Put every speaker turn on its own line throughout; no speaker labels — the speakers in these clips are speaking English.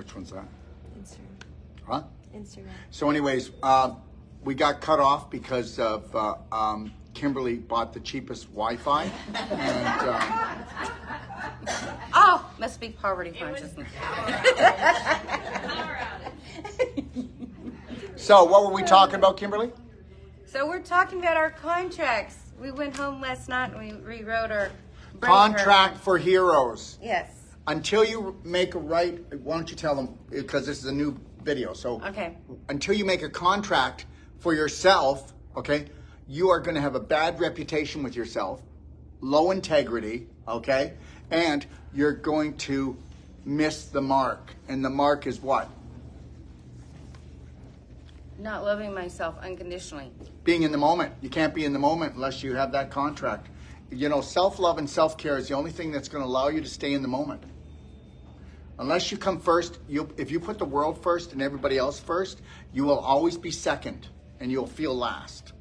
Which one's that?
Instagram.
Huh?
Instagram.
So anyways, we got cut off because of Kimberly bought the cheapest Wi-Fi. And,
Oh, must be poverty consciousness.
so what were we talking about, Kimberly?
So we're talking about our contracts. We went home last night and we rewrote our
Contract for heroes.
Yes.
Until you make a right, why don't you tell them, because this is a new video. So
Okay.
until you make a contract for yourself, okay, you are going to have a bad reputation with yourself, low integrity, okay, and you're going to miss the mark. And the mark is what?
Not loving myself unconditionally.
Being in the moment. You can't be in the moment unless you have that contract. You know, self-love and self-care is the only thing that's going to allow you to stay in the moment. Unless you come first, if you put the world first and everybody else first, you will always be second and you'll feel last.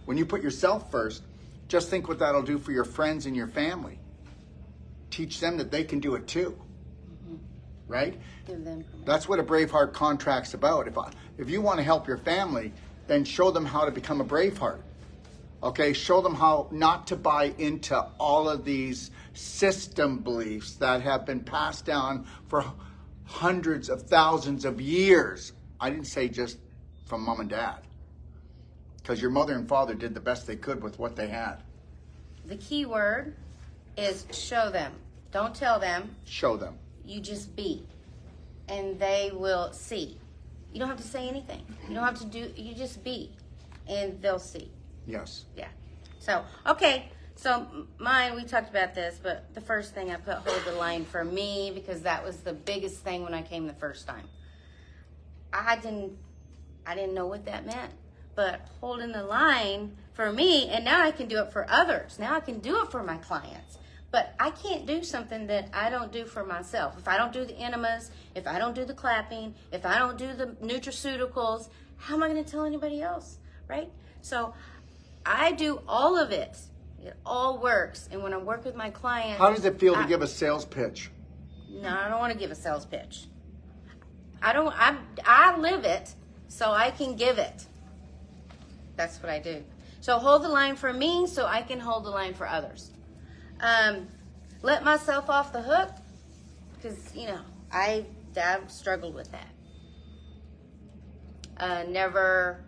When you put yourself first, just think what that'll do for your friends and your family. Teach them that they can do it too. Right?
Give them.
That's what a Braveheart contract's about. If you want to help your family, then show them how to become a Braveheart. Okay, show them how not to buy into all of these system beliefs that have been passed down for hundreds of thousands of years. I didn't say just from mom and dad, because your mother and father did the best they could with what they had.
The key word is show them. Don't tell them.
Show them.
You just be. And they will see. You don't have to say anything. You don't have to do, you just be. And they'll see.
Yes.
Yeah. So, okay. So mine, we talked about this, but the first thing I put hold the line for me, because that was the biggest thing when I came the first time. I didn't know what that meant, but holding the line for me, and now I can do it for others. Now I can do it for my clients. But I can't do something that I don't do for myself. If I don't do the enemas, if I don't do the clapping, if I don't do the nutraceuticals, how am I going to tell anybody else, right? So I do all of it. It all works. And when I work with my clients...
How does it feel to give a sales pitch?
No, I don't want to give a sales pitch. I live it, so I can give it. That's what I do. So hold the line for me so I can hold the line for others. Let myself off the hook, because, you know, I've struggled with that. Never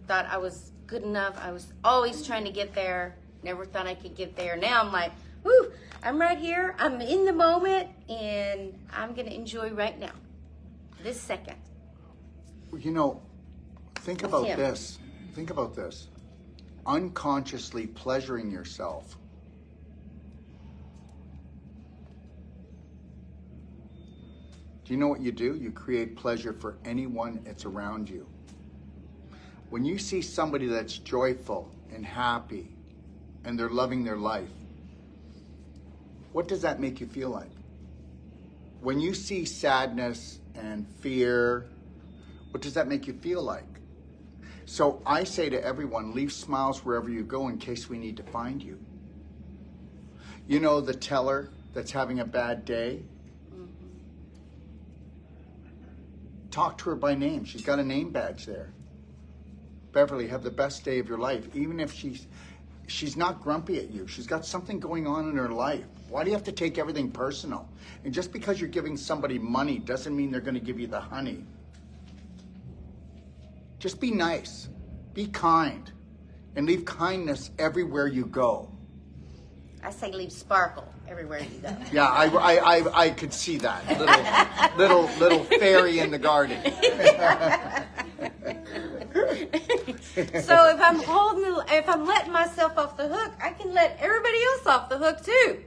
thought I was good enough. I was always trying to get there. Never thought I could get there. Now I'm like, whoo, I'm right here. I'm in the moment, and I'm going to enjoy right now, this second.
You know, think about this. Think about this. Unconsciously pleasuring yourself. Do you know what you do? You create pleasure for anyone that's around you. When you see somebody that's joyful and happy and they're loving their life, what does that make you feel like? When you see sadness and fear, what does that make you feel like? So I say to everyone, leave smiles wherever you go in case we need to find you. You know the teller that's having a bad day? Talk to her by name. She's got a name badge there. Beverly, have the best day of your life. Even if she's not grumpy at you. She's got something going on in her life. Why do you have to take everything personal? And just because you're giving somebody money doesn't mean they're going to give you the honey. Just be nice. Be kind. And leave kindness everywhere you go.
I say leave sparkle everywhere you go.
Yeah, I could see that. Little fairy in the garden.
So if I'm letting myself off the hook, I can let everybody else off the hook too.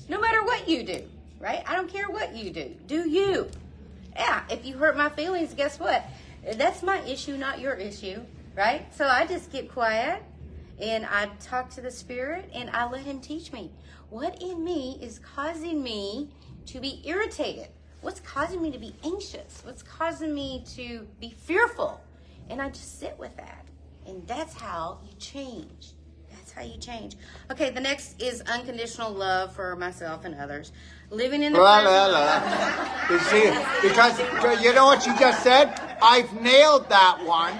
No matter what you do, right? I don't care what you do. Do you? Yeah, if you hurt my feelings, guess what? That's my issue, not your issue, right? So I just get quiet and I talk to the Spirit and I let Him teach me. What in me is causing me to be irritated? What's causing me to be anxious? What's causing me to be fearful? And I just sit with that. And that's how you change. That's That's how you change. Okay, the next is unconditional love for myself and others. Living in the present.
You see, because you know what you just said? I've nailed that one.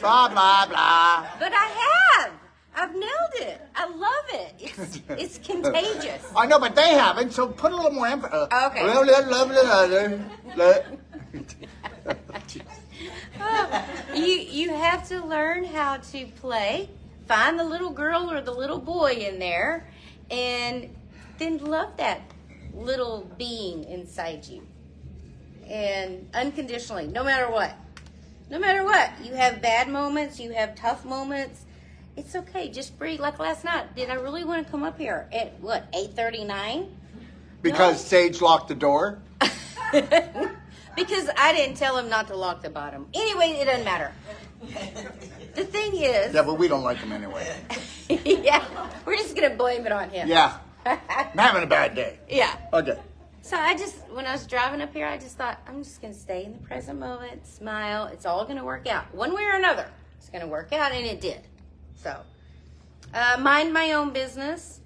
Blah, blah, blah.
But I have. I've nailed it. I love it. It's contagious.
I know, but they haven't, so put a little more emphasis.
Okay. You have to learn how to play. Find the little girl or the little boy in there, and then love that little being inside you. And unconditionally, no matter what. No matter what. You have bad moments, you have tough moments. It's okay. Just breathe. Like last night, did I really want to come up here at, 8:39?
Because
No.
Sage locked the door?
Because I didn't tell him not to lock the bottom. Anyway, it doesn't matter. The thing is...
Yeah, but we don't like him anyway.
Yeah, we're just going to blame it on him.
Yeah. I'm having a bad day.
Yeah.
Okay.
So when I was driving up here, I just thought, I'm just going to stay in the present moment, smile. It's all going to work out. One way or another, it's going to work out, and it did. So, mind my own business.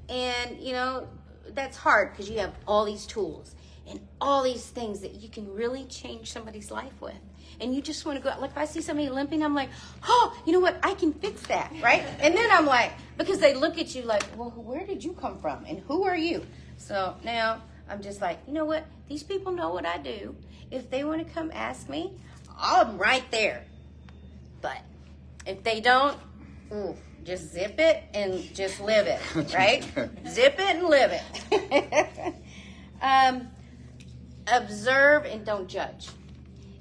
And, that's hard because you have all these tools and all these things that you can really change somebody's life with. And you just want to go out. Like, if I see somebody limping, I'm like, oh, you know what? I can fix that, right? And then I'm like, because they look at you like, well, where did you come from? And who are you? So now I'm just like, you know what? These people know what I do. If they want to come ask me, I'm right there. But if they don't, just zip it and just live it, right? Zip it and live it. Observe and don't judge,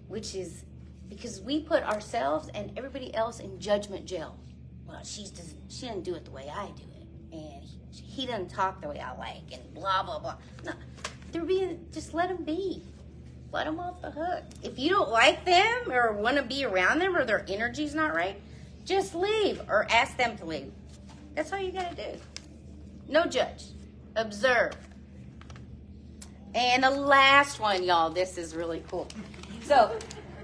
which is because we put ourselves and everybody else in judgment jail. Well, she doesn't do it the way I do it, and he doesn't talk the way I like, and blah blah blah. No, just let them be. Let them off the hook. If you don't like them or want to be around them or their energy's not right, just leave or ask them to leave. That's all you got to do. No judge. Observe. And the last one, y'all, this is really cool. So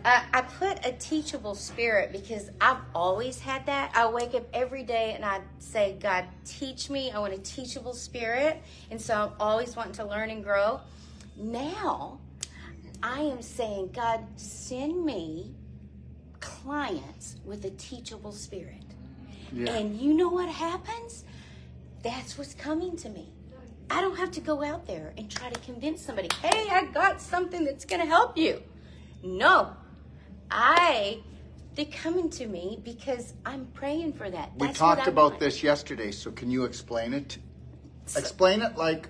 I put a teachable spirit because I've always had that. I wake up every day and I say, God, teach me. I want a teachable spirit. And so I'm always wanting to learn and grow. Now I am saying, God, send me clients with a teachable spirit. Yeah. And you know what happens? That's what's coming to me. I don't have to go out there and try to convince somebody, hey, I got something that's going to help you. No. They're coming to me because I'm praying for that.
We talked about this yesterday, so can you explain it? Explain it like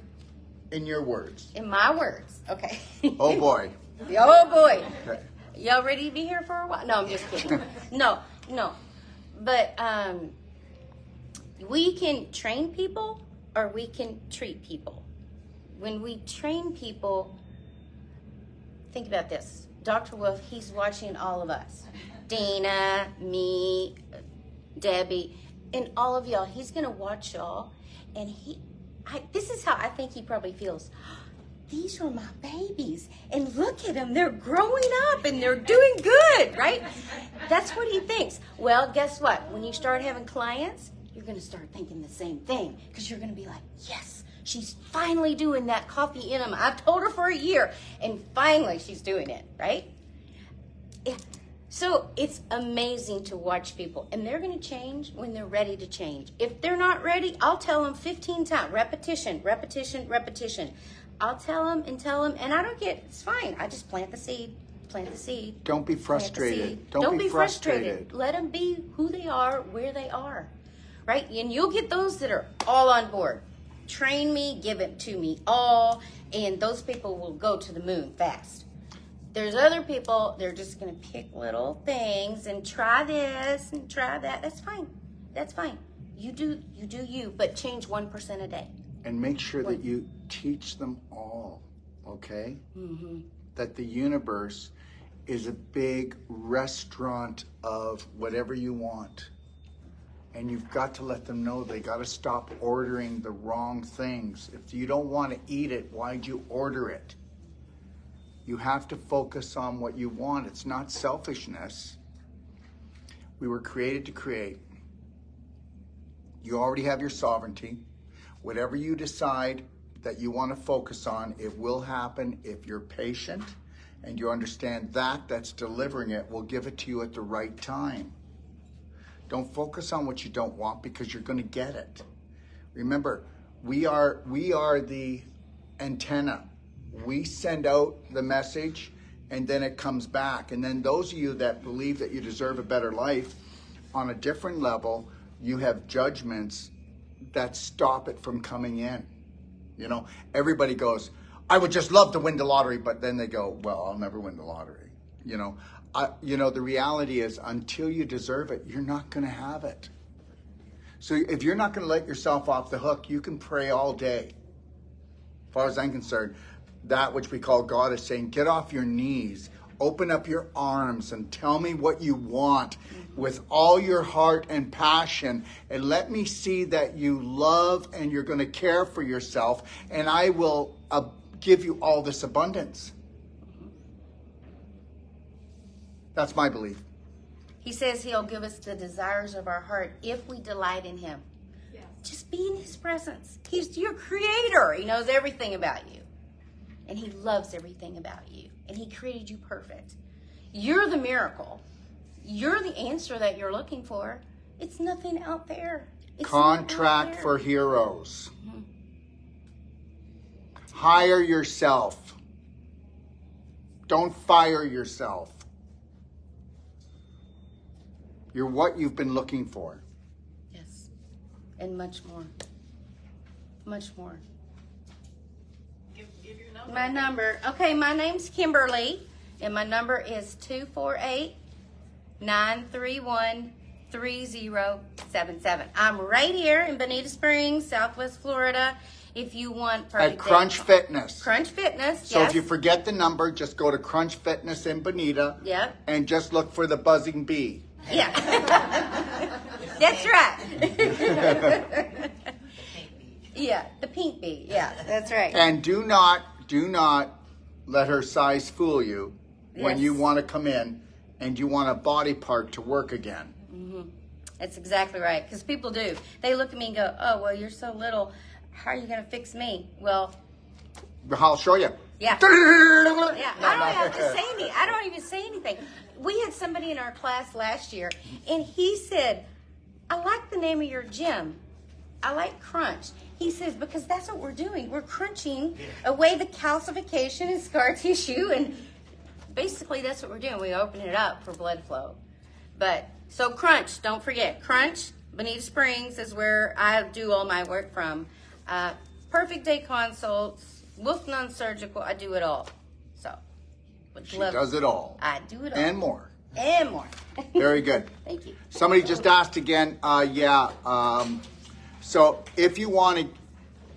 in your words.
In my words, okay.
Oh, boy.
Oh, boy.
Okay.
Y'all ready to be here for a while? No, I'm just kidding. No. But we can train people or we can treat people. When we train people, think about this. Dr. Wolf, he's watching all of us. Dana, me, Debbie, and all of y'all. He's going to watch y'all. And this is how I think he probably feels. These are my babies. And look at them. They're growing up and they're doing good, right? That's what he thinks. Well, guess what? When you start having clients, you're going to start thinking the same thing. Because you're going to be like, yes, she's finally doing that coffee enema. I've told her for a year. And finally she's doing it, right? Yeah. So it's amazing to watch people. And they're going to change when they're ready to change. If they're not ready, I'll tell them 15 times. Repetition, repetition, repetition. I'll tell them, and I don't it's fine. I just plant the seed.
Don't be frustrated.
Don't be frustrated. Let them be who they are, where they are, right? And you'll get those that are all on board. Train me, give it to me all, and those people will go to the moon fast. There's other people, they're just going to pick little things and try this and try that. That's fine. You do you, but change 1% a day.
And make sure that you teach them all, okay?
Mm-hmm.
That the universe is a big restaurant of whatever you want. And you've got to let them know they got to stop ordering the wrong things. If you don't want to eat it, why'd you order it? You have to focus on what you want. It's not selfishness. We were created to create. You already have your sovereignty. Whatever you decide that you want to focus on, it will happen if you're patient and you understand that that's delivering it will give it to you at the right time. Don't focus on what you don't want, because you're going to get it. Remember, we are the antenna. We send out the message and then it comes back. And then those of you that believe that you deserve a better life on a different level, you have judgments that stop it from coming in. You know, everybody goes, I would just love to win the lottery, but then they go, well, I'll never win the lottery. You know, the reality is, until you deserve it, you're not going to have it. So if you're not going to let yourself off the hook, you can pray all day. As far as I'm concerned, that which we call God is saying, get off your knees, open up your arms and tell me what you want with all your heart and passion, and let me see that you love and you're going to care for yourself, and I will give you all this abundance. That's my belief.
He says he'll give us the desires of our heart if we delight in him.
Yes.
Just be in his presence. He's your creator. He knows everything about you. And he loves everything about you. And he created you perfect. You're the miracle. You're the answer that you're looking for. It's nothing out there. It's
Contract for heroes. Mm-hmm. Hire yourself. Don't fire yourself. You're what you've been looking for.
Yes. And much more. Much more.
Give your number.
My number. Okay, my name's Kimberly. And my number is 248-931-3077. I'm right here in Bonita Springs, Southwest Florida. If you want perfect
At Crunch Fitness.
Crunch Fitness,
So
yes.
if you forget the number, just go to Crunch Fitness in Bonita.
Yep.
And just look for the buzzing bee.
Yeah. That's right. Yeah, the pink bee. Yeah, that's right.
And do not let her size fool you when
Yes.
you want to come in and you want a body part to work again.
Mm-hmm. That's exactly right. Because people do. They look at me and go, oh, well, you're so little. How are you going to fix me? Well,
I'll show you.
yeah. Yeah, I don't have to say anything. I don't even say anything. We had somebody in our class last year, and he said, I like the name of your gym. I like Crunch. He says, because that's what we're doing. We're crunching away the calcification and scar tissue, and basically that's what we're doing. We open it up for blood flow. But, so Crunch, don't forget, Crunch, Bonita Springs is where I do all my work from. Perfect Day Consults, Wolf Non-Surgical, I do it all. So,
She does it all.
I do it all.
And more.
And more.
Very good.
Thank you.
Somebody just asked again. So if you want to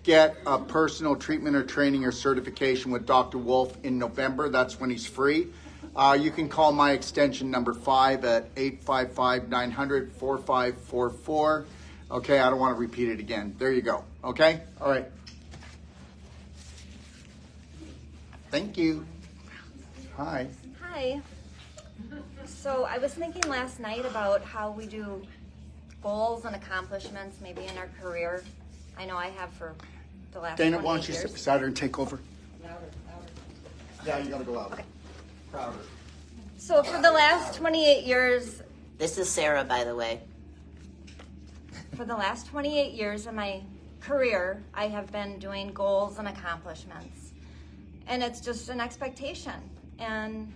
get a personal treatment or training or certification with Dr. Wolf in November, that's when he's free. You can call my extension number 5 at 855-900-4544. Okay, I don't want to repeat it again. There you go. Okay? All right. Thank you. Hi.
Hi. So I was thinking last night about how we do goals and accomplishments maybe in our career. I know I have for the last
Dana,
28
why don't you
years.
sit beside her and take over? Yeah, you got to go louder.
Okay.
Prouder.
So for the last 28 years,
This is Sarah, by the way.
for the last 28 years of my career, I have been doing goals and accomplishments. And it's just an expectation. And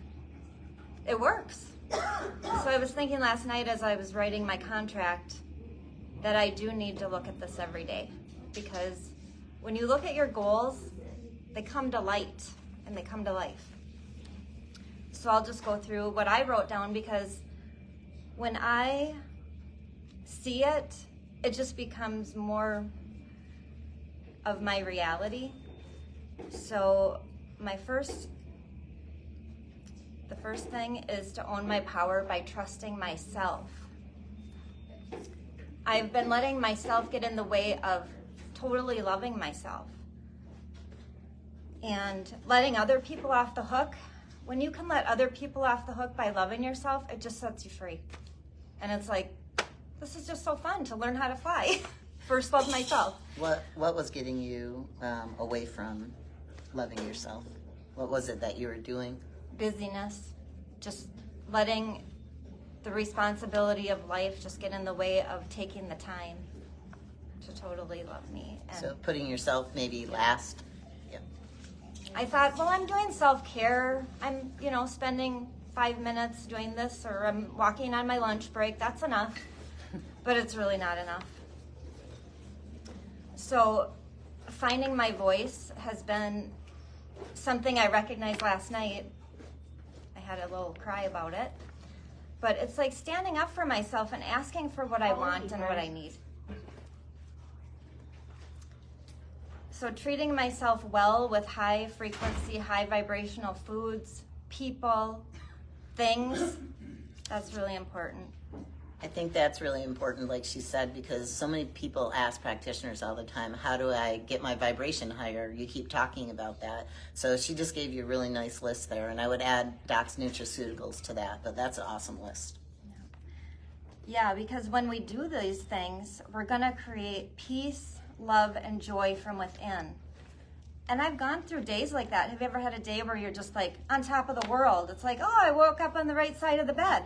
it works. So I was thinking last night as I was writing my contract that I do need to look at this every day. Because when you look at your goals, they come to light and they come to life. So I'll just go through what I wrote down, because when I see it, it just becomes more of my reality. So the first thing is to own my power by trusting myself. I've been letting myself get in the way of totally loving myself and letting other people off the hook. When you can let other people off the hook by loving yourself, it just sets you free. And it's like, this is just so fun to learn how to fly. first love myself.
What was getting you away from loving yourself? What was it that you were doing?
Busyness, just letting the responsibility of life just get in the way of taking the time to totally love me. And
So putting yourself maybe last. Yeah.
I thought, well, I'm doing self-care. I'm, spending 5 minutes doing this, or I'm walking on my lunch break. That's enough. But it's really not enough. So finding my voice has been something I recognized last night. I had a little cry about it. But it's like standing up for myself and asking for what I want and what I need. So treating myself well with high frequency, high vibrational foods, people, things, that's really important.
I think that's really important, like she said, because so many people ask practitioners all the time, how do I get my vibration higher? You keep talking about that. So she just gave you a really nice list there, and I would add Doc's Nutraceuticals to that, but that's an awesome list.
Yeah, because when we do these things, we're going to create peace, love, and joy from within. And I've gone through days like that. Have you ever had a day where you're just like on top of the world? It's like, oh, I woke up on the right side of the bed.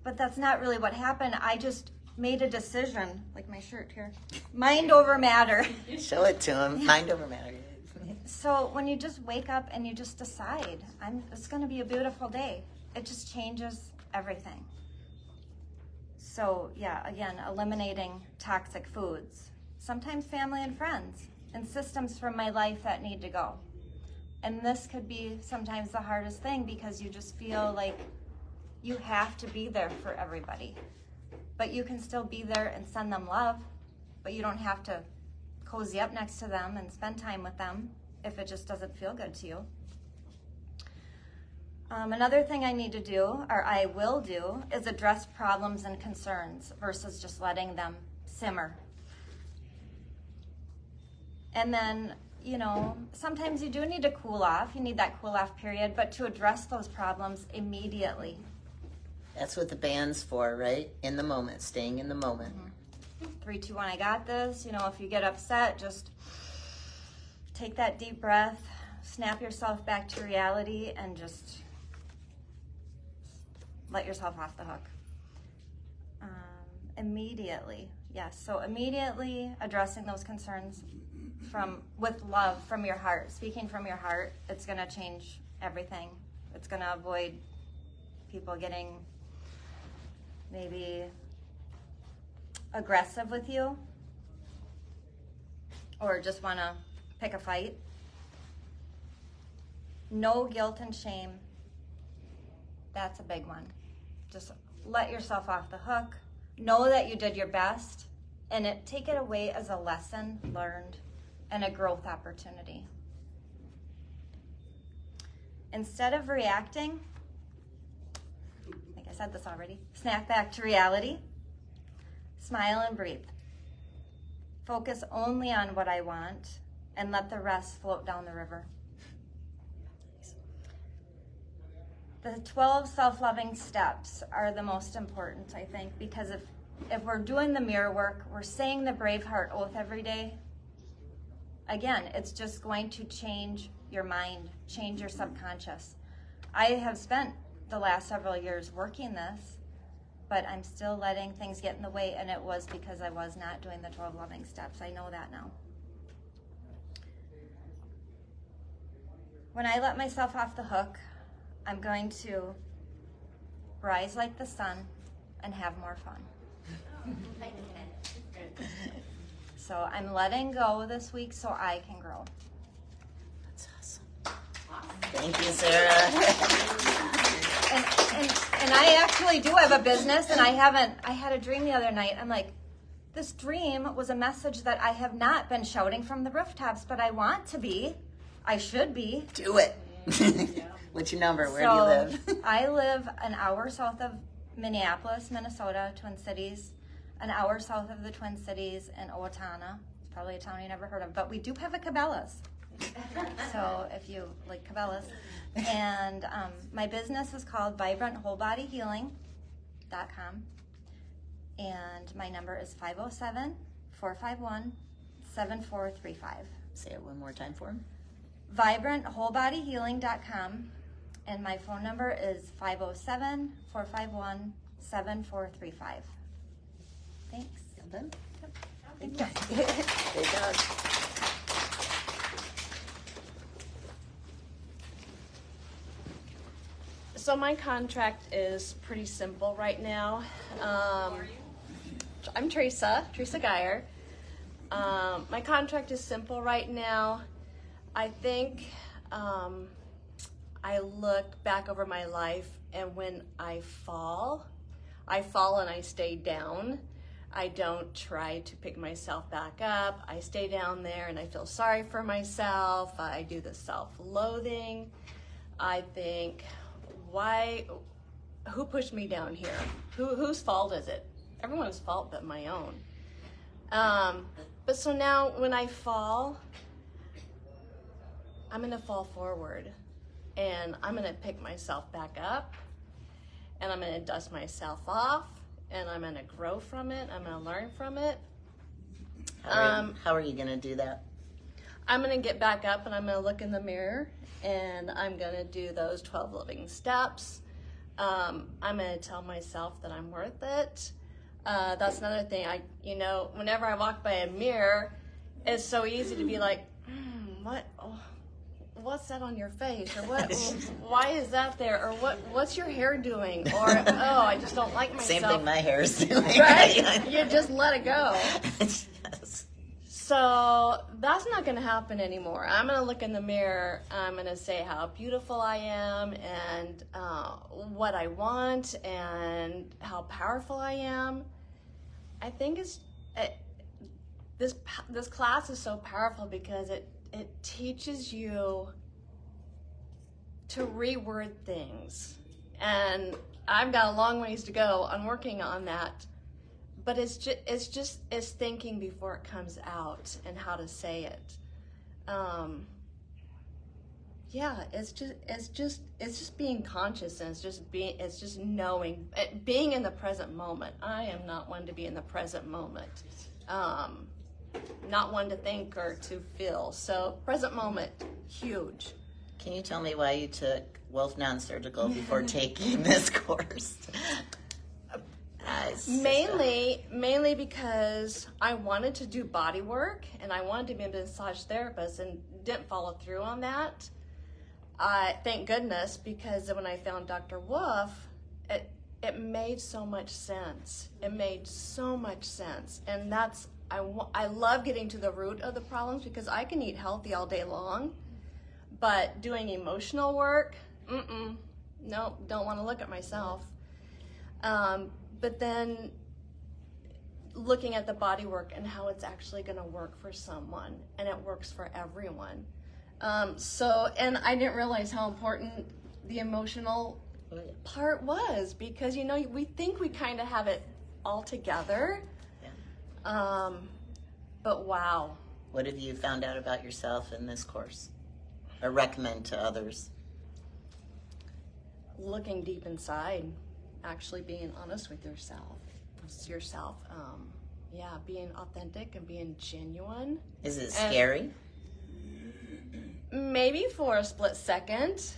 But that's not really what happened. I just made a decision, like my shirt here, mind over matter.
Show it to him. Mind over matter.
So when you just wake up and you just decide, it's going to be a beautiful day, it just changes everything. So yeah, again, eliminating toxic foods, sometimes family and friends, and systems from my life that need to go. And this could be sometimes the hardest thing because you just feel like you have to be there for everybody. But you can still be there and send them love, but you don't have to cozy up next to them and spend time with them if it just doesn't feel good to you. Another thing I need to do, or I will do, is address problems and concerns versus just letting them simmer. And then, sometimes you do need to cool off. You need that cool off period, but to address those problems immediately.
That's what the band's for, right? In the moment, staying in the moment.
3, 2, 1, I got this. If you get upset, just take that deep breath, snap yourself back to reality, and just let yourself off the hook. Immediately, yes. So immediately addressing those concerns with love from your heart, speaking from your heart, it's going to change everything. It's going to avoid people getting maybe aggressive with you or just want to pick a fight. No guilt and shame. That's a big one. Just let yourself off the hook. Know that you did your best and take it away as a lesson learned and a growth opportunity. Instead of reacting, I said this already, snap back to reality, smile and breathe. Focus only on what I want and let the rest float down the river. The 12 self-loving steps are the most important, I think, because if we're doing the mirror work, we're saying the Braveheart Oath every day, again, it's just going to change your mind, change your subconscious. I have spent the last several years working this, but I'm still letting things get in the way, and it was because I was not doing the 12 loving steps. I know that now. When I let myself off the hook, I'm going to rise like the sun and have more fun. So I'm letting go this week so I can grow.
That's awesome. Thank you, Sarah.
And I actually do have a business, and I had a dream the other night. I'm like, this dream was a message that I have not been shouting from the rooftops, but I want to be. I should be.
Do it. What's your number? Where do you live?
I live an hour south of Minneapolis, Minnesota, Twin Cities, an hour south of the Twin Cities in Owatonna. It's probably a town you never heard of, but we do have a Cabela's. So if you like Cabela's. And my business is called VibrantWholeBodyHealing.com. And my number is 451-7435.
Say it one more time for him.
VibrantWholeBodyHealing.com, and my phone number is 507-451-7435. Thanks.
Done?
Thank you.
Good job.
So my contract is pretty simple right now. I'm Teresa Geyer. My contract is simple right now. I think I look back over my life, and when I fall and I stay down. I don't try to pick myself back up. I stay down there and I feel sorry for myself. I do the self-loathing. I think, who pushed me down here? Whose fault is it? Everyone's fault but my own. But so now when I fall, I'm gonna fall forward and I'm gonna pick myself back up and I'm gonna dust myself off and I'm gonna grow from it. I'm gonna learn from it.
How are you going to do that?
I'm gonna get back up and I'm gonna look in the mirror and I'm gonna do those 12 living steps. I'm gonna tell myself that I'm worth it. That's another thing. Whenever I walk by a mirror, it's so easy to be like, what's that on your face? Or what? Why is that there? Or what's your hair doing? Or I just don't like myself.
Same thing my hair is doing.
Right? You just let it go.
Yes.
So that's not going to happen anymore. I'm going to look in the mirror. I'm going to say how beautiful I am and what I want and how powerful I am. I think this class is so powerful because it teaches you to reword things. And I've got a long ways to go on working on that. But it's thinking before it comes out and how to say it. It's just being conscious and it's just knowing, being in the present moment. I am not one to be in the present moment. Not one to think or to feel. So present moment, huge.
Can you tell me why you took Wolf Non-Surgical before taking this course?
Mainly because I wanted to do body work and I wanted to be a massage therapist and didn't follow through on that. Thank goodness, because when I found Dr. Wolf, it made so much sense. It made so much sense. And I love getting to the root of the problems because I can eat healthy all day long, but doing emotional work, no, don't want to look at myself. But then looking at the body work and how it's actually going to work for someone, and it works for everyone. And I didn't realize how important the emotional part was because, we think we kind of have it all together. Yeah. But wow.
What have you found out about yourself in this course or recommend to others?
Looking deep inside. Actually being honest with yourself. Being authentic and being genuine.
Is it scary?
Maybe for a split second.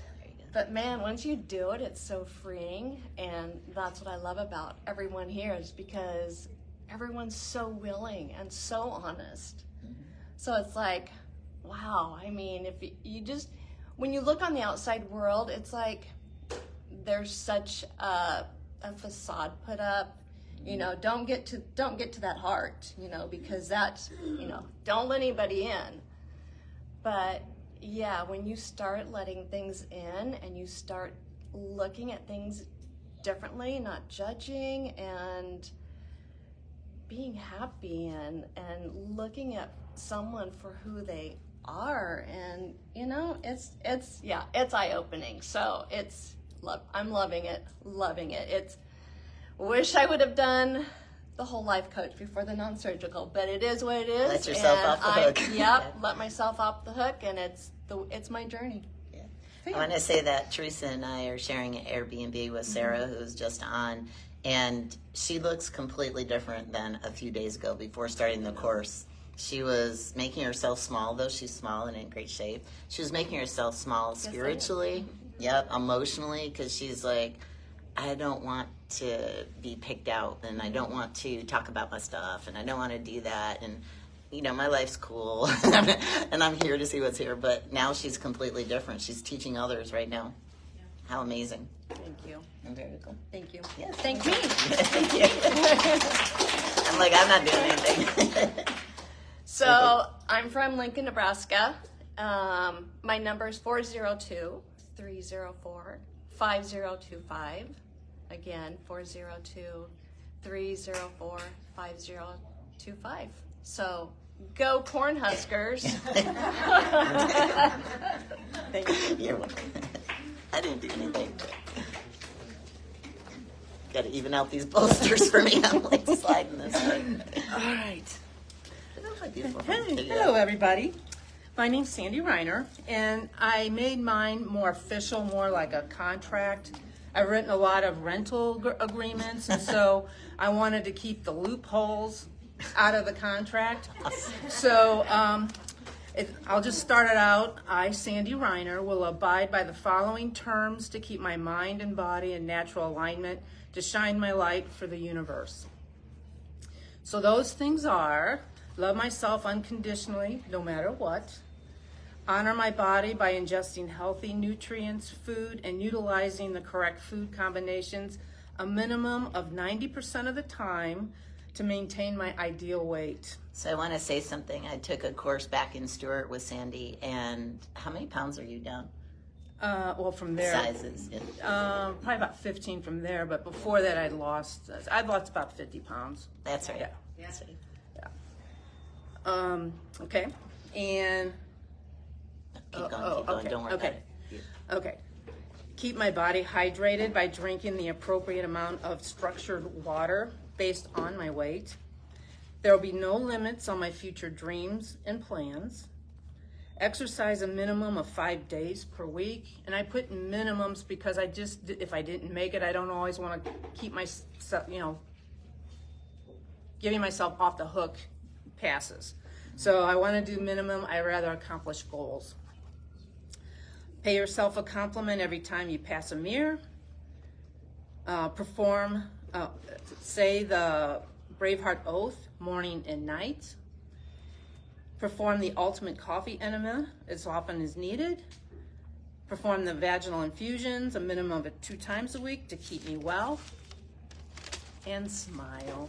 But man, once you do it, it's so freeing. And that's what I love about everyone here is because everyone's so willing and so honest. Mm-hmm. So it's like, wow. I mean, if when you look on the outside world, it's like, there's such a facade put up, don't get to that heart, because that's, don't let anybody in. But yeah, when you start letting things in and you start looking at things differently, not judging and being happy and looking at someone for who they are, and it's eye-opening. So I'm loving it. Wish I would have done the whole life coach before the non-surgical, but it is what it is.
Let yourself off the hook.
Yep, let myself off the hook, and it's my journey.
Yeah. I want to say that Teresa and I are sharing an Airbnb with Sarah, who's just on, And she looks completely different than a few days ago before starting the course. She was making herself small, though she's small and in great shape. She was making herself small spiritually, emotionally, because she's like, I don't want to be picked out, and I don't want to talk about my stuff, and I don't want to do that, and my life's cool, and I'm here to see what's here. But now she's completely different. She's teaching others right now. How amazing.
Thank you.
Very cool.
Thank you.
Yes.
Thank me.
Thank you. I'm like, I'm not doing anything.
So I'm from Lincoln, Nebraska. My number is 402-304-5025. Again, 402-304-5025. So go Cornhuskers.
Thank you. You're welcome. I didn't do anything. Got to even out these bolsters for me. I'm like sliding this way.
All right.
Hey,
Hello, everybody. My name's Sandy Reiner, and I made mine more official, more like a contract. I've written a lot of rental agreements, and so I wanted to keep the loopholes out of the contract. So I'll just start it out. I, Sandy Reiner, will abide by the following terms to keep my mind and body in natural alignment to shine my light for the universe. So those things are: love myself unconditionally, no matter what. Honor my body by ingesting healthy nutrients, food, and utilizing the correct food combinations a minimum of 90% of the time to maintain my ideal weight.
So I want to say something. I took a course back in Stewart with Sandy, and how many pounds are you down?
Well, from there,
Sizes.
probably about 15 from there. But before that, I'd lost about 50 pounds.
That's right.
Yeah.
That's right.
Okay, and
Keep going.
okay,
Don't worry
okay.
about it.
okay. Keep my body hydrated by drinking the appropriate amount of structured water based on my weight. There will be no limits on my future dreams and plans. Exercise a minimum of 5 days per week. And I put minimums because if I didn't make it, I don't always want to keep myself, giving myself off the hook passes. So I want to do minimum. I rather accomplish goals. Pay yourself a compliment every time you pass a mirror. Say the Braveheart Oath morning and night. Perform the ultimate coffee enema as often as needed. Perform the vaginal infusions a minimum of 2 times a week to keep me well. And smile.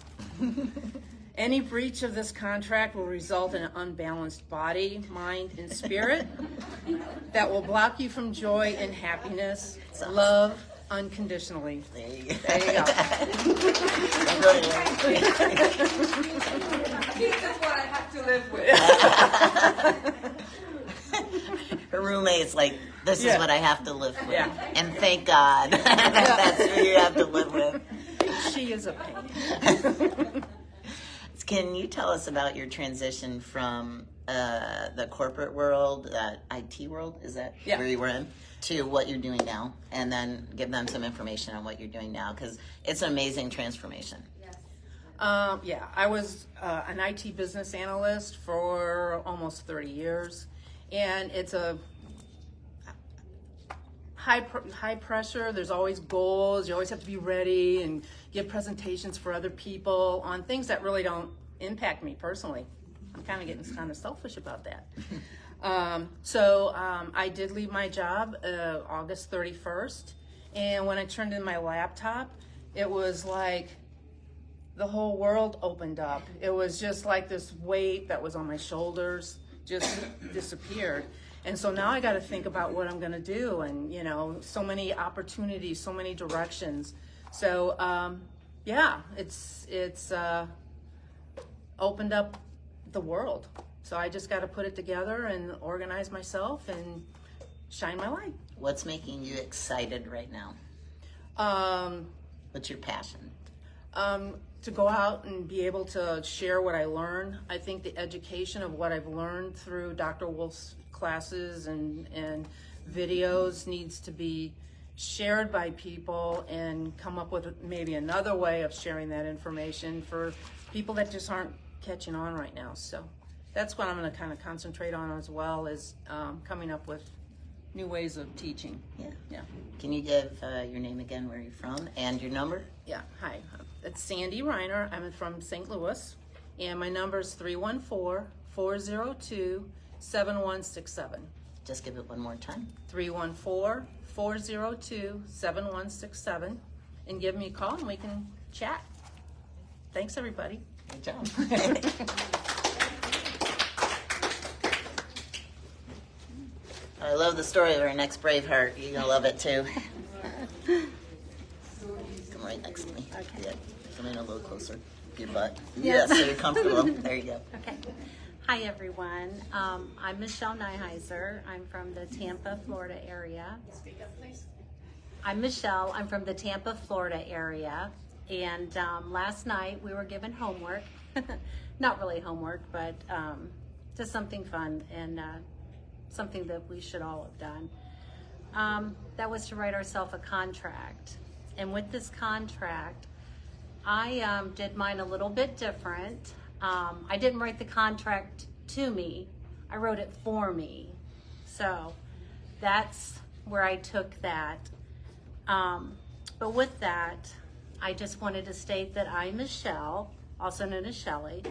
Any breach of this contract will result in an unbalanced body, mind, and spirit that will block you from joy and happiness. Love unconditionally.
There you go.
There you go.
This is what I have to live with.
Her roommate's like, this is
Yeah.
what I have to live with.
Yeah.
And thank God that's who you have to live with.
She is a pain.
Can you tell us about your transition from the corporate world, that IT world, is that
Yeah.
where you were in, to what you're doing now? And then give them some information on what you're doing now, because it's an amazing transformation.
Yeah, I was an IT business analyst for almost 30 years, and it's a high pressure. There's always goals. You always have to be ready and give presentations for other people on things that really don't impact me personally. I'm kind of getting kind of selfish about that. So I did leave my job August 31st, and when I turned in my laptop, it was like the whole world opened up. It was just like this weight that was on my shoulders just disappeared. And so now I got to think about what I'm going to do, and so many opportunities, so many directions. So yeah, it's opened up the world. So I just got to put it together and organize myself and shine my light.
What's making you excited right now? What's your passion?
To go out and be able to share what I learn. I think the education of what I've learned through Dr. Wolf's classes and videos needs to be shared by people and come up with maybe another way of sharing that information for people that just aren't catching on right now. So that's what I'm going to kind of concentrate on, as well as coming up with new ways of teaching.
Yeah.
Yeah.
Can you give your name again, where you're from, and your number?
Yeah. Hi. It's Sandy Reiner. I'm from St. Louis, and my number is 314-402-7167.
Just give it one more time.
314-402-7167, and give me a call and we can chat. Thanks, everybody.
Good job. I love the story of our next Braveheart. You're gonna love it too. Come right next to me.
Okay.
Yeah. Come in a little closer. Your butt. Yeah, so you're comfortable. There you go.
Okay. Hi, everyone. I'm Michelle Nyheiser. I'm from the Tampa, Florida area. Speak up, please. I'm Michelle. I'm from the Tampa, Florida area. And last night we were given homework. Not really homework, but just something fun and something that we should all have done. That was to write ourselves a contract. And with this contract, I did mine a little bit different. I didn't write the contract to me. I wrote it for me. So that's where I took that. But with that, I just wanted to state that I'm Michelle, also known as Shelly.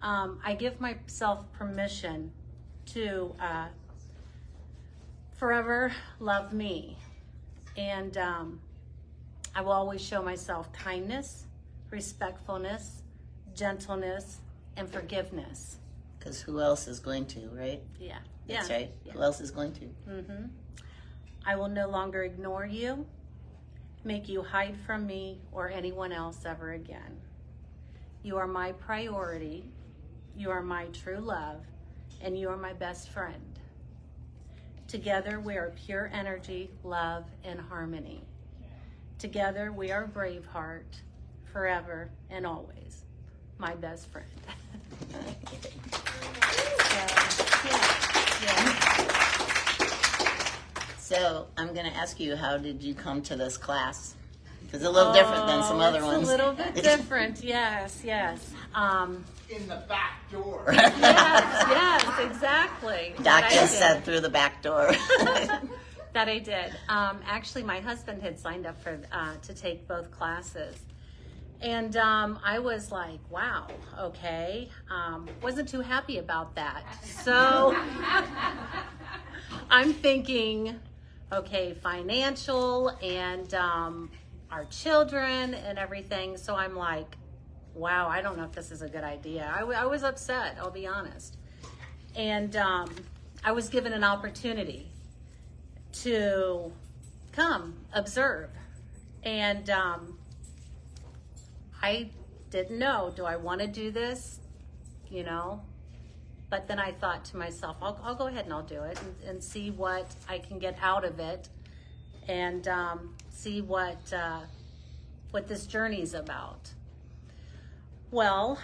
I give myself permission to forever love me. And I will always show myself kindness, respectfulness, gentleness, and forgiveness.
Because who else is going to, right?
Yeah.
That's
yeah.
right.
Yeah.
Who else is going to?
Mm-hmm. I will no longer ignore you, make you hide from me or anyone else ever again. You are my priority. You are my true love, and you are my best friend. Together we are pure energy, love, and harmony. Together we are Braveheart, forever and always, my best friend.
So I'm going to ask you, how did you come to this class? Because it's a little different than some other ones.
It's a little bit different, yes.
In the back door.
Yes, exactly.
Doc
That I
just
did.
said through the back door.
That I did. Actually, my husband had signed up for to take both classes. And I was like, wow, okay. Wasn't too happy about that. So I'm thinking, okay, financial and our children and everything. So I'm like, wow, I don't know if this is a good idea. I was upset, I'll be honest. And I was given an opportunity to come observe. And I didn't know, do I want to do this? You know? But then I thought to myself, I'll go ahead and I'll do it and see what I can get out of it and see what this journey's about. Well,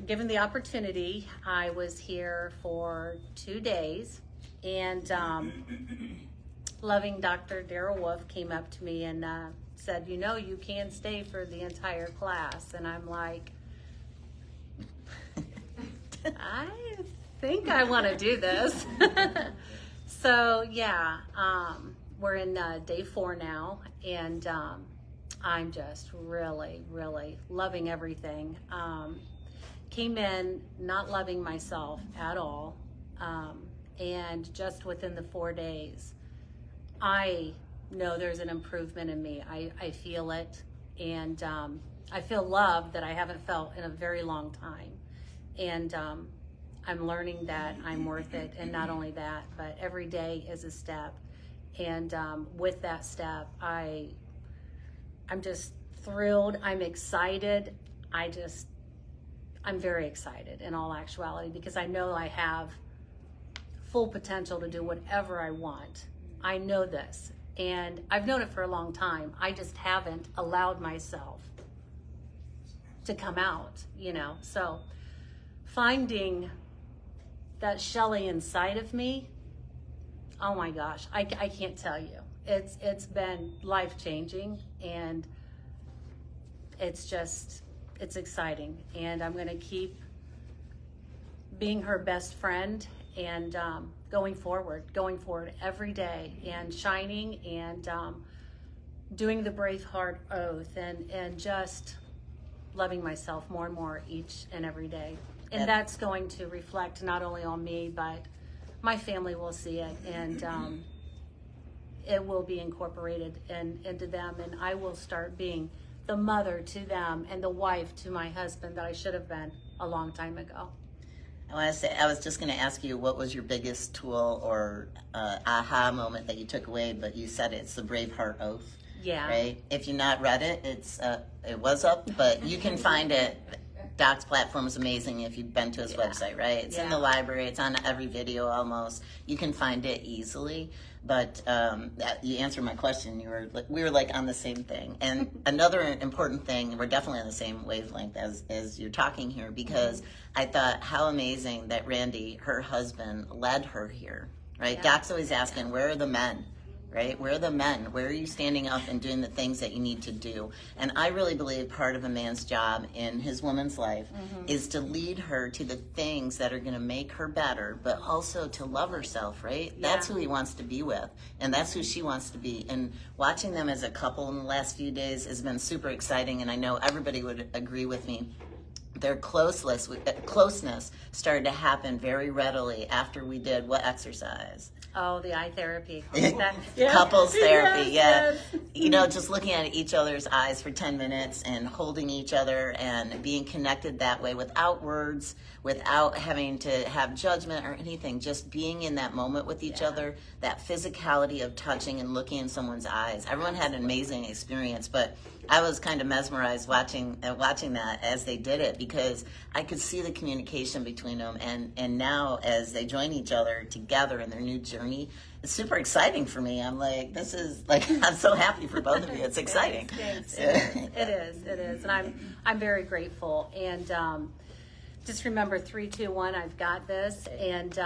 given the opportunity, I was here for 2 days, and loving Dr. Darrell Wolf came up to me and said, you know, you can stay for the entire class. And I'm like, I think I want to do this. So yeah, we're in day 4 now, and I'm just really, really loving everything. Came in not loving myself at all, and just within the 4 days, I know there's an improvement in me. I feel it, and I feel love that I haven't felt in a very long time. And I'm learning that I'm worth it, and not only that, but every day is a step. And with that step, I'm just thrilled. I'm excited. I'm very excited in all actuality, because I know I have full potential to do whatever I want. I know this, and I've known it for a long time. I just haven't allowed myself to come out, you know. So finding that Shelly inside of me oh my gosh, I can't tell you. It's been life-changing, and it's exciting. And I'm going to keep being her best friend, and going forward every day, and shining, and doing the Braveheart oath, and just loving myself more and more each and every day. And that's going to reflect not only on me, but my family will see it, and it will be incorporated into them, and I will start being the mother to them and the wife to my husband that I should have been a long time ago.
I want to say, I was just going to ask you, what was your biggest tool or aha moment that you took away? But you said it's the Braveheart Oath.
Yeah.
Right. If you've not read it, it was up, but you can find it. Doc's platform is amazing if you've been to his website, right? It's in the library. It's on every video almost. You can find it easily. But you answered my question. We were like on the same thing. And another important thing, we're definitely on the same wavelength as you're talking here, because I thought how amazing that Randy, her husband, led her here, right? Doc's always asking, where are the men? Right? Where are the men? Where are you standing up and doing the things that you need to do? And I really believe part of a man's job in his woman's life is to lead her to the things that are going to make her better, but also to love herself, right? Yeah. That's who he wants to be with, and that's who she wants to be. And watching them as a couple in the last few days has been super exciting, and I know everybody would agree with me. Their closeness started to happen very readily after we did what exercise?
Oh, the eye therapy.
Couples therapy, yes. You know, just looking at each other's eyes for 10 minutes and holding each other and being connected that way without words, without having to have judgment or anything, just being in that moment with each other, that physicality of touching and looking in someone's eyes. Everyone had an amazing experience, but I was kind of mesmerized watching that as they did it, because I could see the communication between them, and now as they join each other together in their new journey, it's super exciting for me. I'm like, this is like, I'm so happy for both of you. It's exciting.
Thanks. It is, and I'm very grateful. And just remember, 3, 2, 1. I've got this, and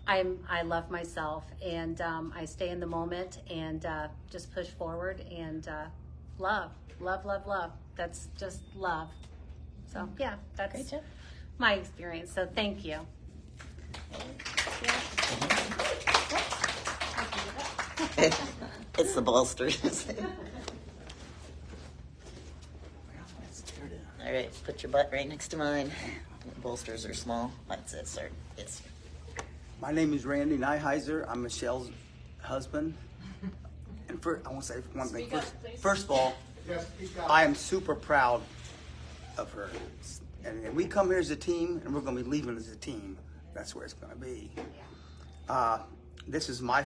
I love myself, and I stay in the moment, and just push forward, and love. That's just love. So yeah, that's my experience. So thank you.
It's the bolsters. All right, put your butt right next to mine. The bolsters are small. That's it, sir. Yes.
My name is Randy Nyheiser. I'm Michelle's husband. And I want to say one thing. First of all, I am super proud of her. And we come here as a team, and we're going to be leaving as a team. That's where it's going to be. This is my,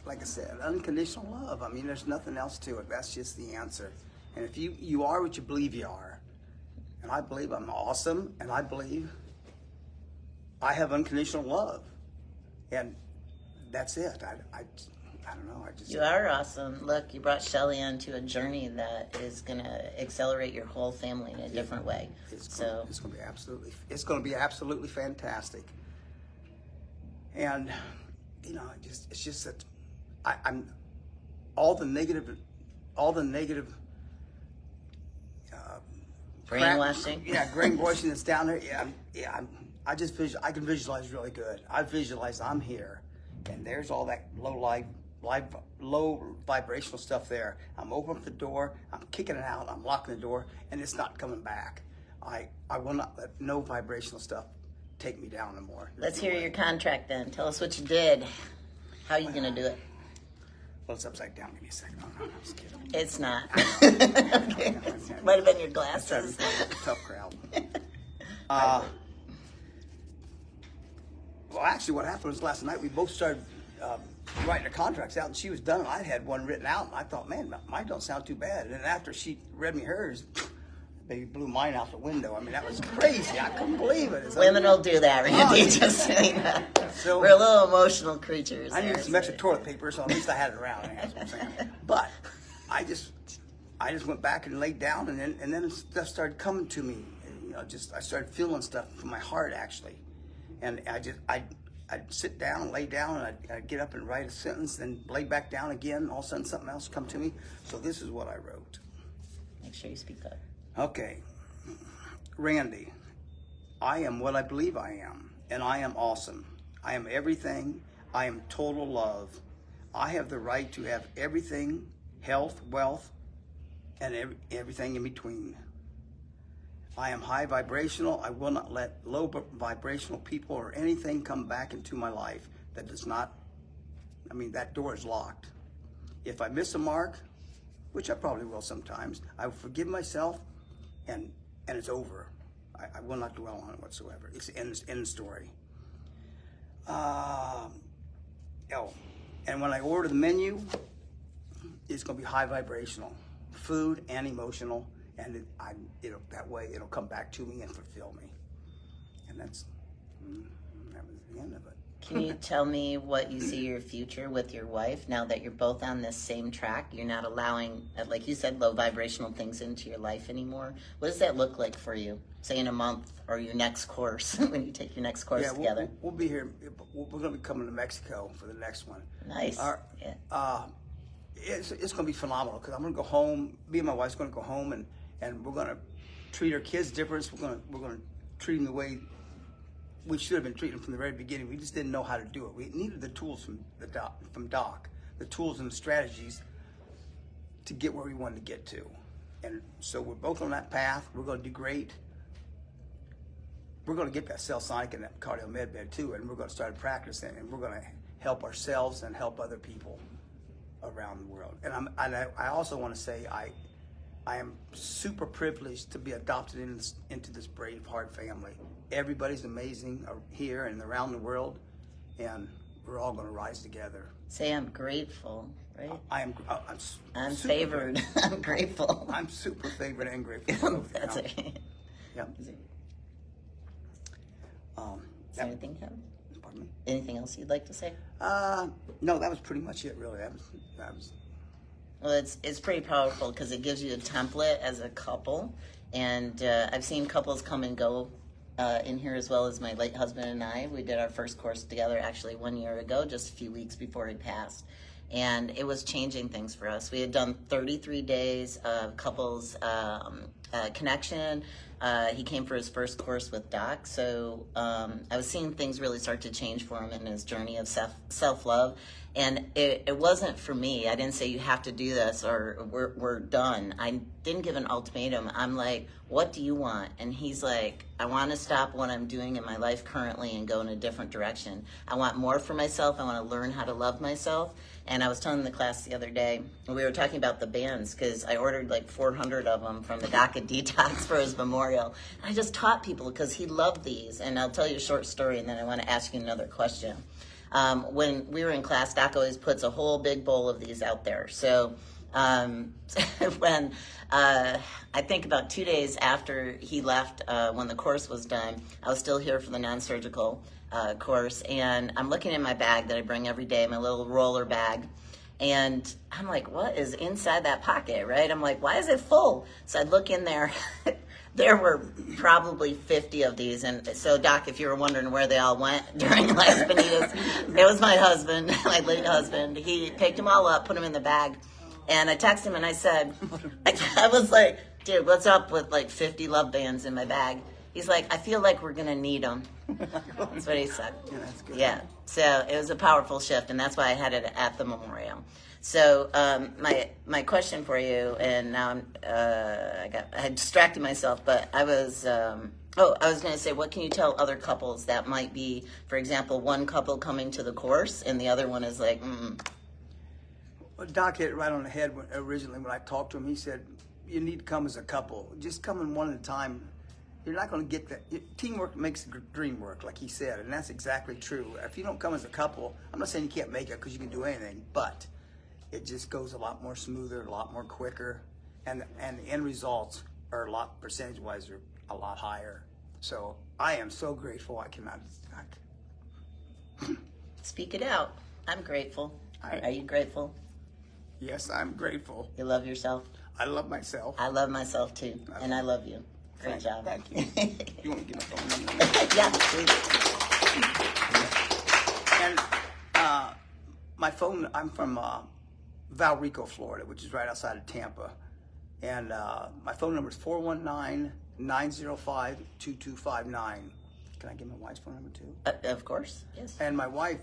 like I said, unconditional love. I mean, there's nothing else to it. That's just the answer. And if you are what you believe you are, and I believe I'm awesome, and I believe I have unconditional love. And that's it. I don't know.
You are awesome. Look, you brought Shelly onto a journey that is going to accelerate your whole family in a different way.
It's going to be absolutely fantastic. And you know, it's just that I'm all the negative
brainwashing.
Brainwashing that's down there. I can visualize really good. I visualize I'm here, and there's all that low vibrational stuff there. I'm opening up the door, I'm kicking it out, I'm locking the door, and it's not coming back. I will not let no vibrational stuff take me down anymore.
Let's hear your contract then. Tell us what you did. How are you going to do it?
Well, it's upside down. Give me a second. No, I'm just kidding.
It's not. Okay. Might have been your glasses.
It's a tough crowd. Well, actually, what happened was last night we both started writing the contracts out, and she was done. I had one written out, and I thought, man, mine don't sound too bad. And then after she read me hers, they blew mine out the window. I mean, that was crazy. I couldn't believe it.
Women will do that, Randy. Just saying that. So, we're a little emotional creatures.
I needed some extra toilet paper, so at least I had it around. That's what I'm saying. But I just went back and laid down, and then stuff started coming to me. And, I started feeling stuff from my heart, actually. And I'd sit down, lay down, and I'd get up and write a sentence, then lay back down again. All of a sudden, something else would come to me. So this is what I wrote.
Make sure you speak up.
Okay. Randy, I am what I believe I am, and I am awesome. I am everything. I am total love. I have the right to have everything, health, wealth, and everything in between. I am high vibrational. I will not let low vibrational people or anything come back into my life that does not, that door is locked. If I miss a mark, which I probably will sometimes, I will forgive myself, and it's over. I will not dwell on it whatsoever. It's end story. And when I order the menu, it's going to be high vibrational, food and emotional, and that way it'll come back to me and fulfill me. And that was the end of it.
Can you tell me what you see your future with your wife now that you're both on this same track? You're not allowing, like you said, low vibrational things into your life anymore. What does that look like for you, say in a month or your next course, when you take your next course together?
We'll be here. We're going to be coming to Mexico for the next one.
Nice.
It's going to be phenomenal because I'm going to go home. Me and my wife's going to go home and we're going to treat our kids different. We're going to treat them the way we should have been treating them from the very beginning. We just didn't know how to do it. We needed the tools from Doc, the tools and the strategies to get where we wanted to get to. And so we're both on that path. We're going to do great. We're going to get that Cellsonic and that Cardio Med Bed too, and we're going to start practicing, and we're going to help ourselves and help other people around the world. And I also want to say I am super privileged to be adopted into this brave heart family. Everybody's amazing here and around the world, and we're all going to rise together.
Say I'm grateful, right?
I'm
favored. I'm grateful.
I'm super favored and grateful.
That's it.
Yep.
Is there anything, Kevin?
Pardon me?
Anything else you'd like to say?
No, that was pretty much it, really. That was.
Well, it's pretty powerful because it gives you a template as a couple, and I've seen couples come and go in here as well as my late husband and I. We did our first course together actually 1 year ago, just a few weeks before he passed, and it was changing things for us. We had done 33 days of couples connection. He came for his first course with Doc, so I was seeing things really start to change for him in his journey of self-love. And it wasn't for me. I didn't say you have to do this or we're done. I didn't give an ultimatum. I'm like, what do you want? And he's like, I want to stop what I'm doing in my life currently and go in a different direction. I want more for myself. I want to learn how to love myself. And I was telling the class the other day, we were talking about the bands because I ordered like 400 of them from the DACA Detox for his memorial. And I just taught people because he loved these. And I'll tell you a short story and then I want to ask you another question. When we were in class, Doc always puts a whole big bowl of these out there. So when I think about 2 days after he left, when the course was done, I was still here for the non-surgical course, and I'm looking in my bag that I bring every day, my little roller bag, and I'm like, what is inside that pocket, right? I'm like, why is it full? So I look in there. There were probably 50 of these. And so, Doc, if you were wondering where they all went during Las Bonitas, it was my husband, my late husband. He picked them all up, put them in the bag. And I texted him and I said, I was like, dude, what's up with like 50 love bands in my bag? He's like, I feel like we're going to need them. That's what he said.
Yeah, that's good.
Yeah. So it was a powerful shift, and that's why I had it at the memorial. So my question for you, and now I had distracted myself, but I was going to say, what can you tell other couples that might be, for example, one couple coming to the course and the other one is like,
Well, Doc hit it right on the head originally when I talked to him. He said, you need to come as a couple. Just come in one at a time. You're not going to get that. Teamwork makes the dream work, like he said, and that's exactly true. If you don't come as a couple, I'm not saying you can't make it because you can do anything, but it just goes a lot more smoother, a lot more quicker, and the end results are a lot, percentage-wise, are a lot higher. So I am so grateful. I cannot.
speak it out. I'm grateful. Are you grateful?
Yes, I'm grateful.
You love yourself?
I love myself.
I love myself too, and I love you. Great job.
Thank you. You want to get my phone number?
Yeah, please.
my phone, I'm from Valrico, Florida, which is right outside of Tampa. And my phone number is 419-905-2259. Can I give my wife's phone number too?
Of course, yes.
And my wife,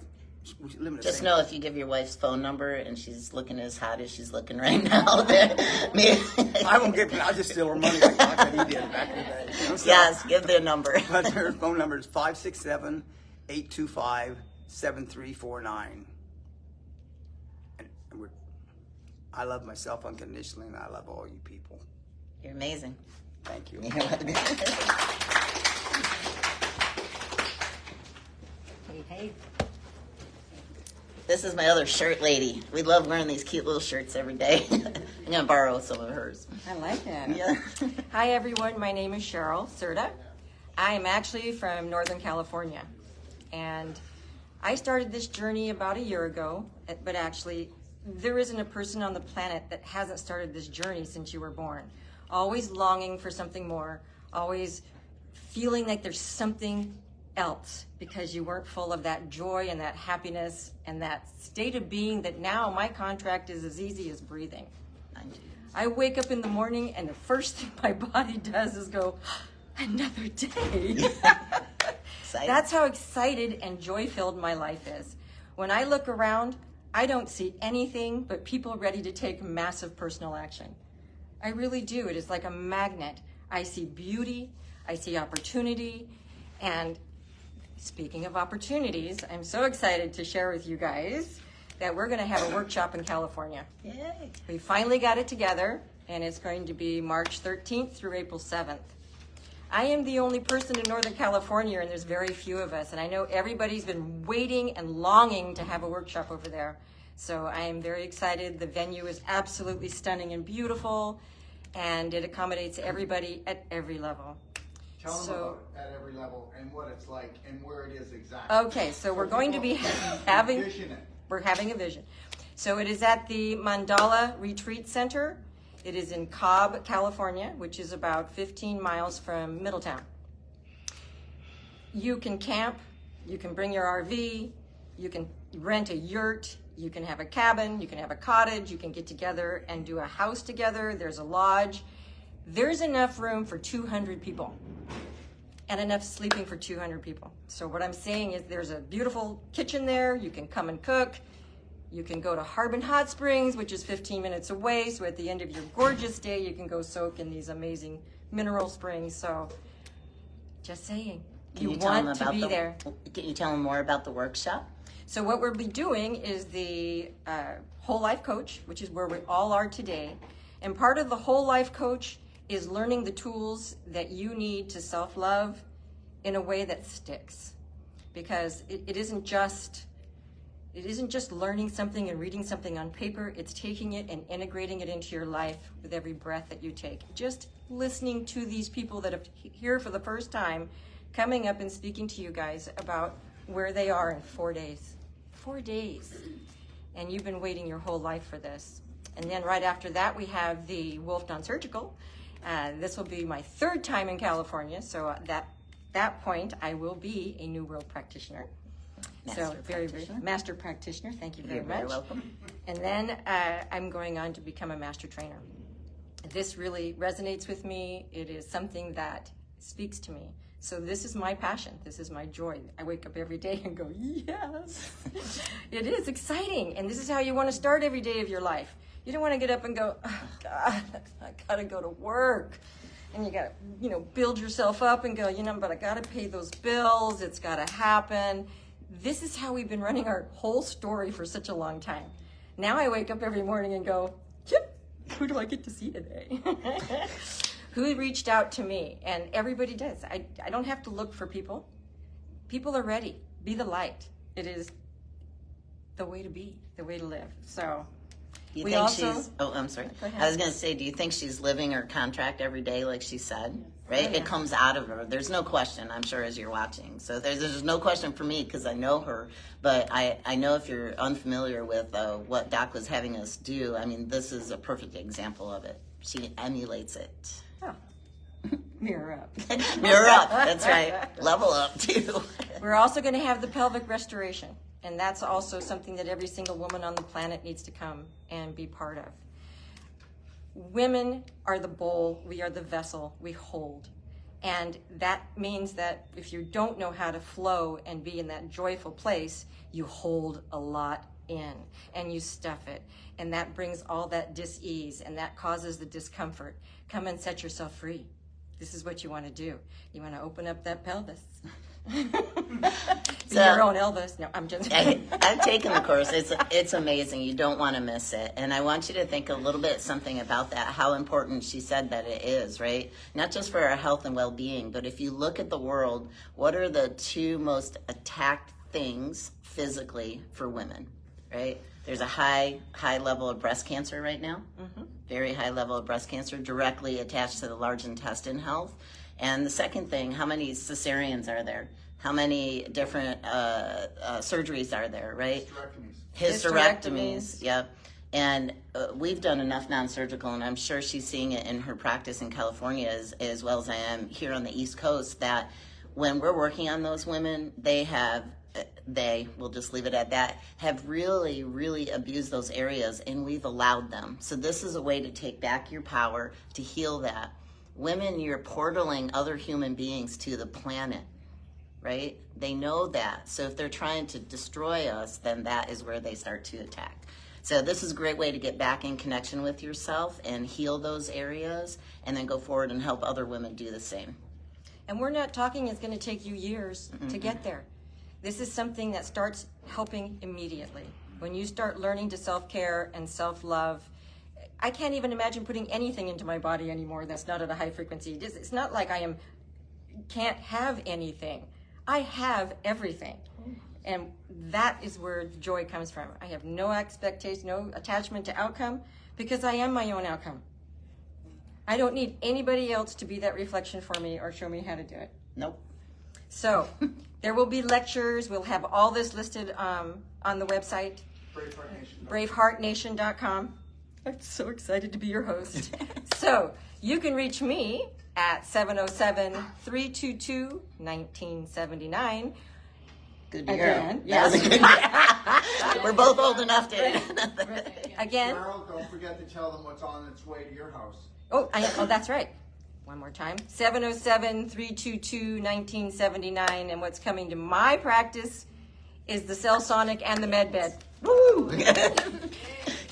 we live in the
Just
same.
know if you give your wife's phone number and she's looking as hot as she's looking right now, then
I won't get. I'll just steal her money like he did back in the day. You know, so-
yes, give the number.
But her phone number is 567-825-7349. And I love myself unconditionally, and I love all you people.
You're amazing.
Thank you.
Hey.
This is my other shirt lady. We love wearing these cute little shirts every day. I'm going to borrow some of hers.
I like that.
Yeah.
Hi, everyone. My name is Cheryl Serta. I am actually from Northern California. And I started this journey about a year ago, but actually, there isn't a person on the planet that hasn't started this journey since you were born. Always longing for something more, always feeling like there's something else because you weren't full of that joy and that happiness and that state of being that now my contract is as easy as breathing. I wake up in the morning and the first thing my body does is go, another day. That's how excited and joy-filled my life is. When I look around, I don't see anything but people ready to take massive personal action. I really do. It is like a magnet. I see beauty, I see opportunity, and speaking of opportunities, I'm so excited to share with you guys that we're going to have a workshop in California.
Yay.
We finally got it together, and it's going to be March 13th through April 7th. I am the only person in Northern California, and there's very few of us, and I know everybody's been waiting and longing to have a workshop over there. So I am very excited. The venue is absolutely stunning and beautiful, and it accommodates everybody at every level.
Tell them
So-
about it at every level and what it's like and where it is exactly.
Okay, so we're going to be having,
Envision it.
we're having a vision. So it is at the Mandala Retreat Center. It is in Cobb, California, which is about 15 miles from Middletown. You can camp, you can bring your RV, you can rent a yurt, you can have a cabin, you can have a cottage, you can get together and do a house together. There's a lodge. There's enough room for 200 people and enough sleeping for 200 people. So what I'm saying is there's a beautiful kitchen there. You can come and cook. You can go to Harbin Hot Springs, which is 15 minutes away. So at the end of your gorgeous day, you can go soak in these amazing mineral springs. So just saying,
Can
you
tell them
want to
about
be there.
Can you tell them more about the workshop?
So what we'll be doing is the Whole Life Coach, which is where we all are today. And part of the Whole Life Coach is learning the tools that you need to self-love in a way that sticks. Because it isn't just learning something and reading something on paper. It's taking it and integrating it into your life with every breath that you take. Just listening to these people that are here for the first time, coming up and speaking to you guys about where they are in 4 days. 4 days. And you've been waiting your whole life for this. And then right after that, we have the Wolf Non-Surgical. This will be my third time in California, so at that point, I will be a New World practitioner.
Master practitioner.
Master practitioner. Thank you very
You're
much.
very welcome.
And then I'm going on to become a master trainer. This really resonates with me. It is something that speaks to me. So this is my passion. This is my joy. I wake up every day and go, yes. It is exciting. And this is how you want to start every day of your life. You don't want to get up and go, oh, God, I got to go to work. And you got to, build yourself up and go, but I got to pay those bills. It's got to happen. This is how we've been running our whole story for such a long time. Now I wake up every morning and go, yep, who do I get to see today? Who reached out to me? And everybody does. I don't have to look for people. People are ready. Be the light. It is the way to be, the way to live. So
You
we
think
also,
she's? Oh, I'm sorry.
Go ahead.
I was going to say, do you think she's living her contract every day, like she said? Right?
Oh, yeah.
It comes out of her. There's no question, I'm sure, as you're watching. So there's no question for me because I know her. But I know if you're unfamiliar with what Doc was having us do, I mean, this is a perfect example of it. She emulates it.
oh, mirror up.
Mirror up. That's right. Level up, too.
We're also going to have the pelvic restoration. And that's also something that every single woman on the planet needs to come and be part of. Women are the bowl, we are the vessel, we hold. And that means that if you don't know how to flow and be in that joyful place, you hold a lot in and you stuff it. And that brings all that dis-ease and that causes the discomfort. Come and set yourself free. This is what you want to do. You want to open up that pelvis. Be your own Elvis. No, I'm just.
I've taken the course. It's amazing. You don't want to miss it. And I want you to think a little bit something about that. How important she said that it is, right? Not just for our health and well-being, but if you look at the world, what are the two most attacked things physically for women, right? There's a high level of breast cancer right now. Mm-hmm. Very high level of breast cancer directly attached to the large intestine health. And the second thing, how many cesareans are there? How many different surgeries are there, right? Hysterectomies. Yep. And we've done enough non-surgical, and I'm sure she's seeing it in her practice in California as well as I am here on the East Coast, that when we're working on those women, we'll just leave it at that, have really, really abused those areas, and we've allowed them. So this is a way to take back your power, to heal that. Women, you're portaling other human beings to the planet, right? They know that. So if they're trying to destroy us, then that is where they start to attack. So this is a great way to get back in connection with yourself and heal those areas, and then go forward and help other women do the same.
And we're not talking it's going to take you years to get there. This is something that starts helping immediately. When you start learning to self-care and self-love, I can't even imagine putting anything into my body anymore that's not at a high frequency. It's not like I can't have anything. I have everything. And that is where joy comes from. I have no expectation, no attachment to outcome, because I am my own outcome. I don't need anybody else to be that reflection for me or show me how to do it.
Nope.
So there will be lectures. We'll have all this listed on the website, braveheartnation.com. I'm so excited to be your host. So you can reach me at 707-322-1979.
Good to hear.
Again, yes.
We're both old enough to.
Again.
Cheryl, don't forget to tell them what's on its way to your house.
Oh, that's right. One more time. 707-322-1979. And what's coming to my practice is the Cell Sonic and the MedBed. Woo!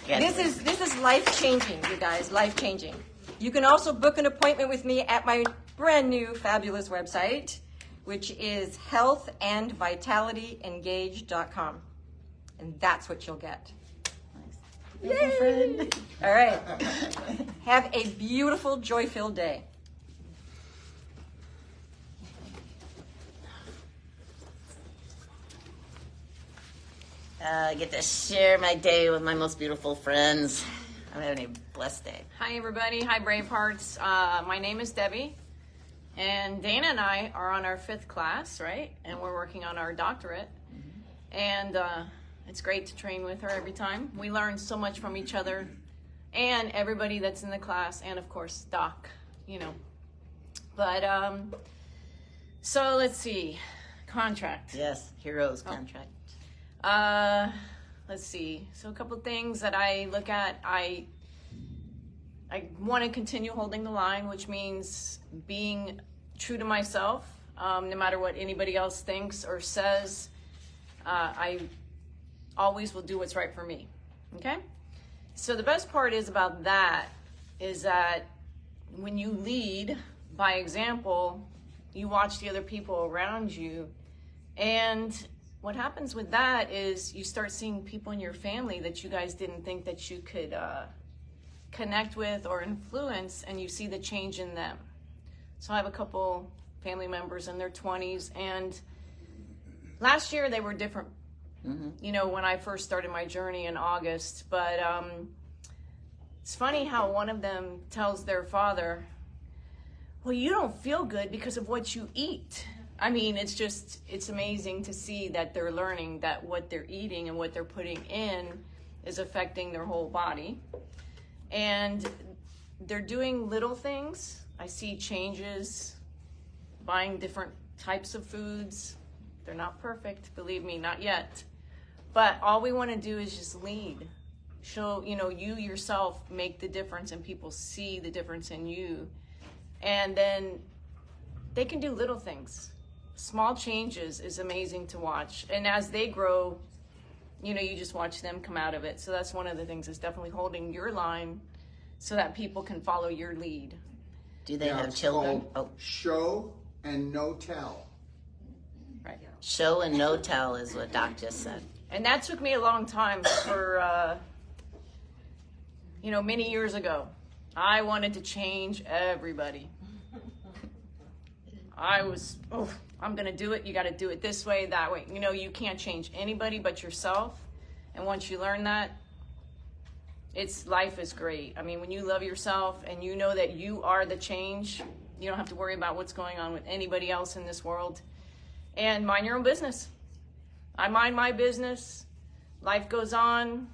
This is life-changing, you guys, life-changing. You can also book an appointment with me at my brand new fabulous website, which is healthandvitalityengage.com. And that's what you'll get. Nice. Yay! All right. Have a beautiful, joy-filled day.
I get to share my day with my most beautiful friends. I'm having a blessed day.
Hi, everybody. Hi, Bravehearts. My name is Debbie, and Dana and I are on our 5th class, right? And we're working on our doctorate. And it's great to train with her every time. We learn so much from each other and everybody that's in the class, and of course, Doc, you know. But, so let's see. Contract.
Yes, Heroes contract.
Let's see. So a couple of things that I look at. I want to continue holding the line, which means being true to myself, no matter what anybody else thinks or says. I always will do what's right for me. Okay? So the best part about that is that when you lead by example, you watch the other people around you, and what happens with that is you start seeing people in your family that you guys didn't think that you could connect with or influence, and you see the change in them. So I have a couple family members in their 20s, and last year they were different, you know, when I first started my journey in August. But it's funny how one of them tells their father, well, you don't feel good because of what you eat. I mean, it's amazing to see that they're learning that what they're eating and what they're putting in is affecting their whole body. And they're doing little things. I see changes, buying different types of foods. They're not perfect, believe me, not yet. But all we want to do is just lead. Show, you yourself make the difference and people see the difference in you. And then they can do little things. Small changes is amazing to watch. And as they grow, you just watch them come out of it. So that's one of the things, is definitely holding your line so that people can follow your lead.
Do they have children?
Oh. Show and no tell.
Right.
Show and no tell is what Doc just said.
And that took me a long time for, many years ago. I wanted to change everybody. I was, I'm going to do it. You got to do it this way, that way. You can't change anybody but yourself. And once you learn that, life is great. I mean, when you love yourself and you know that you are the change, you don't have to worry about what's going on with anybody else in this world. And mind your own business. I mind my business. Life goes on.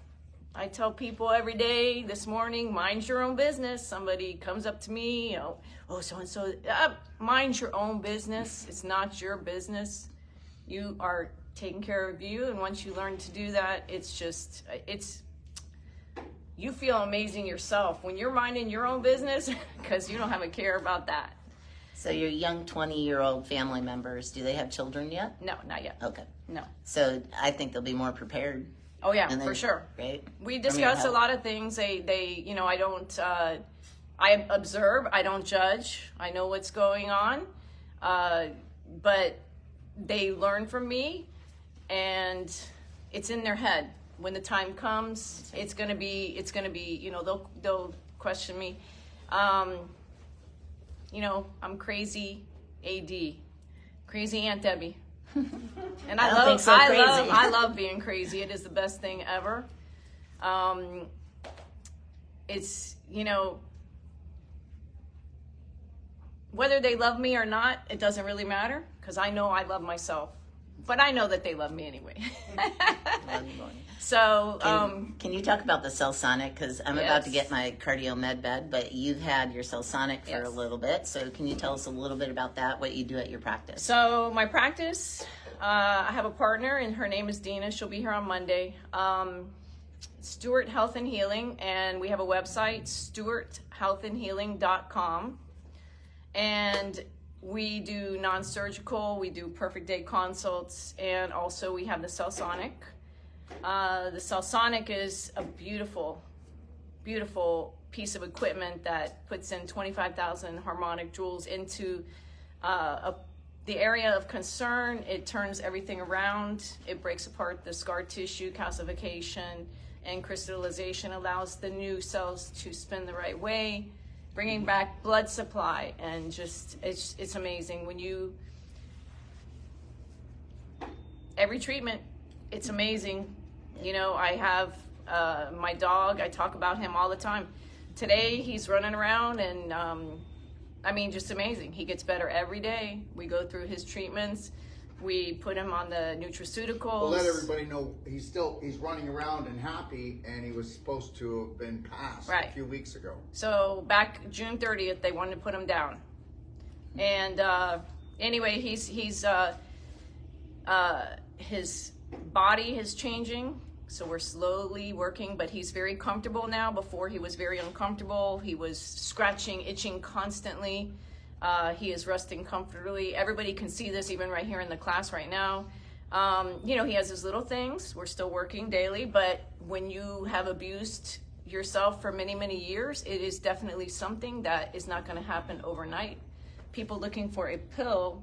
I tell people every day, this morning, mind your own business. Somebody comes up to me, so-and-so, mind your own business. It's not your business. You are taking care of you. And once you learn to do that, you feel amazing yourself when you're minding your own business, because you don't have a care about that.
So your young 20-year-old family members, do they have children yet?
No, not yet.
Okay.
No.
So I think they'll be more prepared.
Oh yeah, for sure.
Right.
We discuss a lot of things. I don't, I observe, I don't judge. I know what's going on. But they learn from me, and it's in their head. When the time comes, it's gonna be, they'll question me. I'm crazy AD, crazy Aunt Debbie. And I love being crazy. It is the best thing ever. It's, whether they love me or not, it doesn't really matter, because I know I love myself. But I know that they love me anyway. So,
can you talk about the Cellsonic? Because I'm about to get my cardio med bed, but you've had your Cellsonic for a little bit. So can you tell us a little bit about that, what you do at your practice?
So my practice, I have a partner, and her name is Dina. She'll be here on Monday. Stewart Health and Healing, and we have a website, stewarthealthandhealing.com. And we do non-surgical, we do perfect day consults, and also we have the Cellsonic. The Cellsonic is a beautiful, beautiful piece of equipment that puts in 25,000 harmonic joules into the area of concern. It turns everything around. It breaks apart the scar tissue, calcification, and crystallization, allows the new cells to spin the right way, bringing back blood supply, and just, it's amazing. Every treatment, it's amazing. I have my dog, I talk about him all the time. Today, he's running around, and just amazing. He gets better every day. We go through his treatments. We put him on the nutraceuticals.
Well, let everybody know he's running around and happy, and he was supposed to have been passed a few weeks ago.
So back June 30th, they wanted to put him down. And anyway, his body is changing. So we're slowly working, but he's very comfortable now. Before, he was very uncomfortable. He was scratching, itching constantly. He is resting comfortably. Everybody can see this even right here in the class right now. He has his little things. We're still working daily, but when you have abused yourself for many, many years, it is definitely something that is not going to happen overnight. People looking for a pill,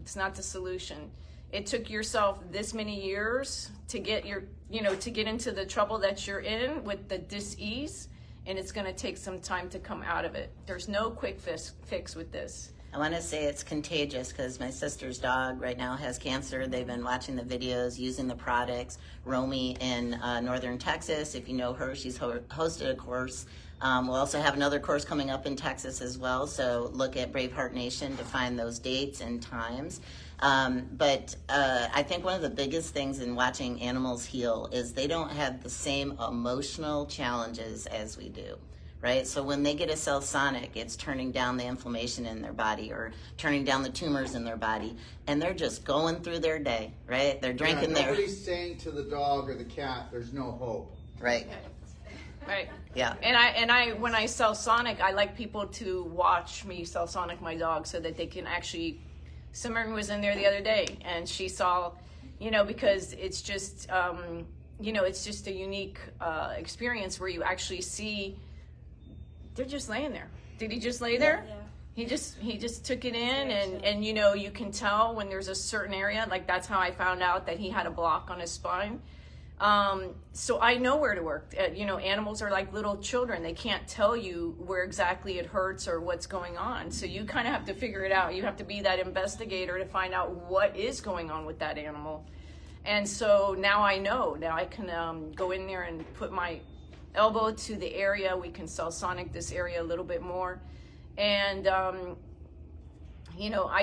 it's not the solution. It took yourself this many years to get to get into the trouble that you're in with the dis-ease, and it's going to take some time to come out of it. There's no quick fix with this.
I want to say it's contagious because my sister's dog right now has cancer. They've been watching the videos, using the products. Romy in northern Texas, if you know her, she's hosted a course. We'll also have another course coming up in Texas as well, so look at Braveheart Nation to find those dates and times. But I think one of the biggest things in watching animals heal is they don't have the same emotional challenges as we do, right? So when they get a Celsonic, it's turning down the inflammation in their body or turning down the tumors in their body, and they're just going through their day, right? They're drinking their...
Nobody's saying to the dog or the cat, there's no hope.
Right.
Right.
Yeah.
And I when I Celsonic, I like people to watch me Celsonic my dog so that they can actually. Simran was in there the other day, and she saw, because it's just, it's just a unique experience where you actually see. They're just laying there. Did he just lay there? Yeah. He just took it in, and you can tell when there's a certain area. Like that's how I found out that he had a block on his spine. So I know where to work. Animals are like little children. They can't tell you where exactly it hurts or what's going on. So you kind of have to figure it out. You have to be that investigator to find out what is going on with that animal. And so now I know. Now I can go in there and put my elbow to the area. We can Celsonic this area a little bit more. And, I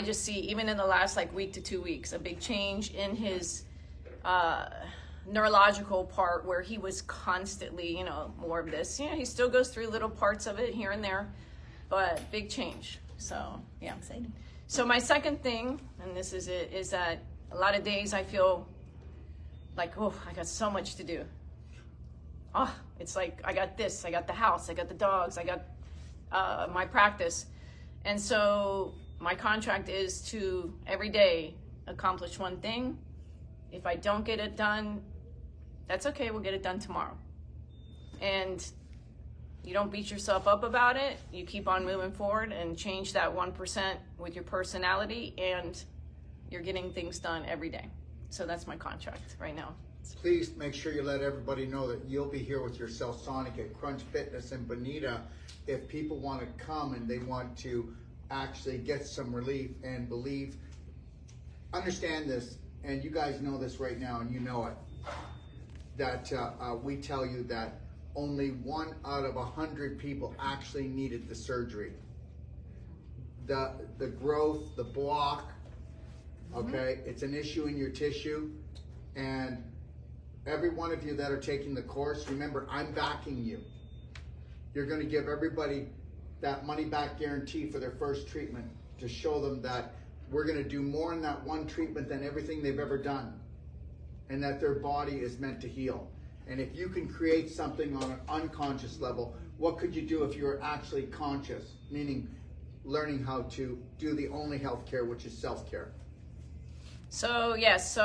just see, even in the last week to 2 weeks, a big change in his neurological part where he was constantly, more of this. He still goes through little parts of it here and there, but big change. So, yeah. Exciting. So my second thing, and this is it, is that a lot of days I feel like, oh, I got so much to do. Oh, it's like I got this, I got the house, I got the dogs, I got my practice. And so my contract is to every day accomplish one thing. If I don't get it done, that's okay, we'll get it done tomorrow. And you don't beat yourself up about it. You keep on moving forward and change that 1% with your personality, and you're getting things done every day. So that's my contract right now.
Please make sure you let everybody know that you'll be here with your Celsonic at Crunch Fitness in Bonita if people want to come and they want to actually get some relief and believe. Understand this, and you guys know this right now, and you know it, that we tell you that only 1 out of 100 people actually needed the surgery. The growth, the block, okay, it's an issue in your tissue, and every one of you that are taking the course, remember, I'm backing you. You're going to give everybody that money back guarantee for their first treatment to show them that we're going to do more in that one treatment than everything they've ever done, and that their body is meant to heal. And if you can create something on an unconscious level, what could you do if you were actually conscious, meaning learning how to do the only healthcare, which is self-care?
So, yes,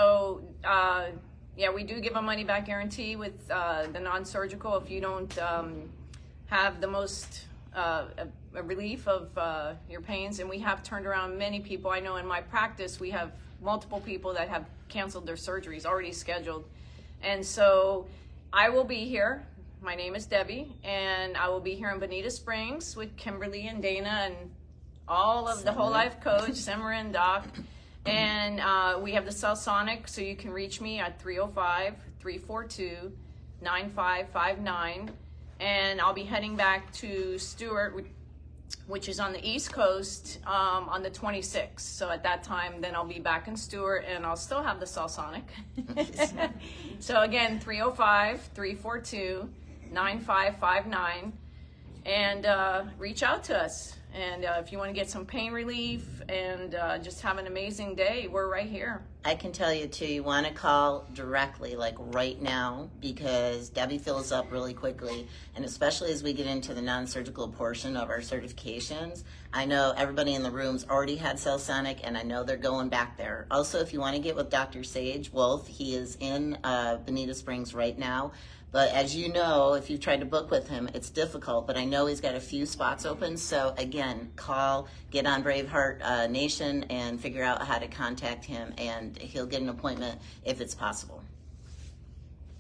we do give a money back guarantee with the non-surgical if you don't have the most relief of your pains. And we have turned around many people. I know in my practice we have multiple people that have canceled their surgeries, already scheduled. And so I will be here. My name is Debbie, and I will be here in Bonita Springs with Kimberly and Dana and all of the Whole Life Coach, Simran, Doc. And we have the Celsonic, so you can reach me at 305-342-9559. And I'll be heading back to Stuart, which is on the East Coast, on the 26th. So at that time, then I'll be back in Stuart, and I'll still have the Celsonic. So again, 305-342-9559. And reach out to us. And if you want to get some pain relief and just have an amazing day, we're right here.
I can tell you too, you want to call directly, like right now, because Debbie fills up really quickly. And especially as we get into the non-surgical portion of our certifications, I know everybody in the room's already had Celsonic, and I know they're going back there. Also, if you want to get with Dr. Sage Wolf, he is in Bonita Springs right now. But as you know, if you've tried to book with him, it's difficult. But I know he's got a few spots open. So again, call, get on Braveheart Nation, and figure out how to contact him, and he'll get an appointment if it's possible.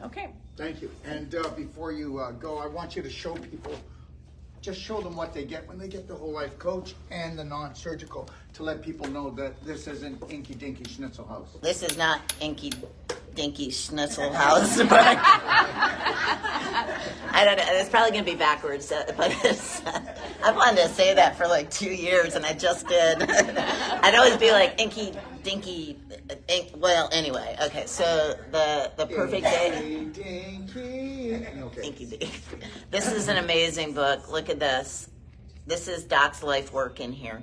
Okay.
Thank you. And before you go, I want you to show people, just show them what they get when they get the Whole Life Coach and the non-surgical, to let people know that this isn't Inky Dinky Schnitzel House.
This is not Inky Dinky Schnitzel House. I don't know. It's probably going to be backwards, but it's, I've wanted to say that for like 2 years, and I just did. I'd always be like, inky, dinky, well, anyway. Okay, so the perfect day. Dinky, dinky. This is an amazing book. Look at this. This is Doc's life work in here.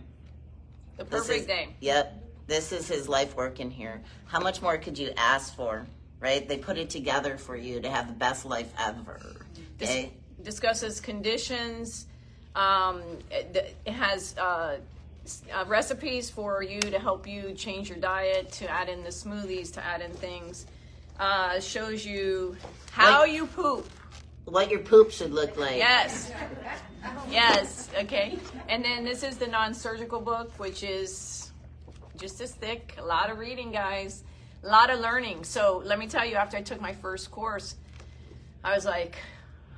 The perfect day.
Yep. This is his life work in here. How much more could you ask for, right? They put it together for you to have the best life ever. Okay?
Discusses conditions. It has recipes for you to help you change your diet, to add in the smoothies, to add in things. Shows you how you poop.
What your poop should look like.
Yes. Yes. Okay. And then this is the non-surgical book, which is just as thick. A lot of reading, guys. A lot of learning. So let me tell you, after I took my first course, I was like,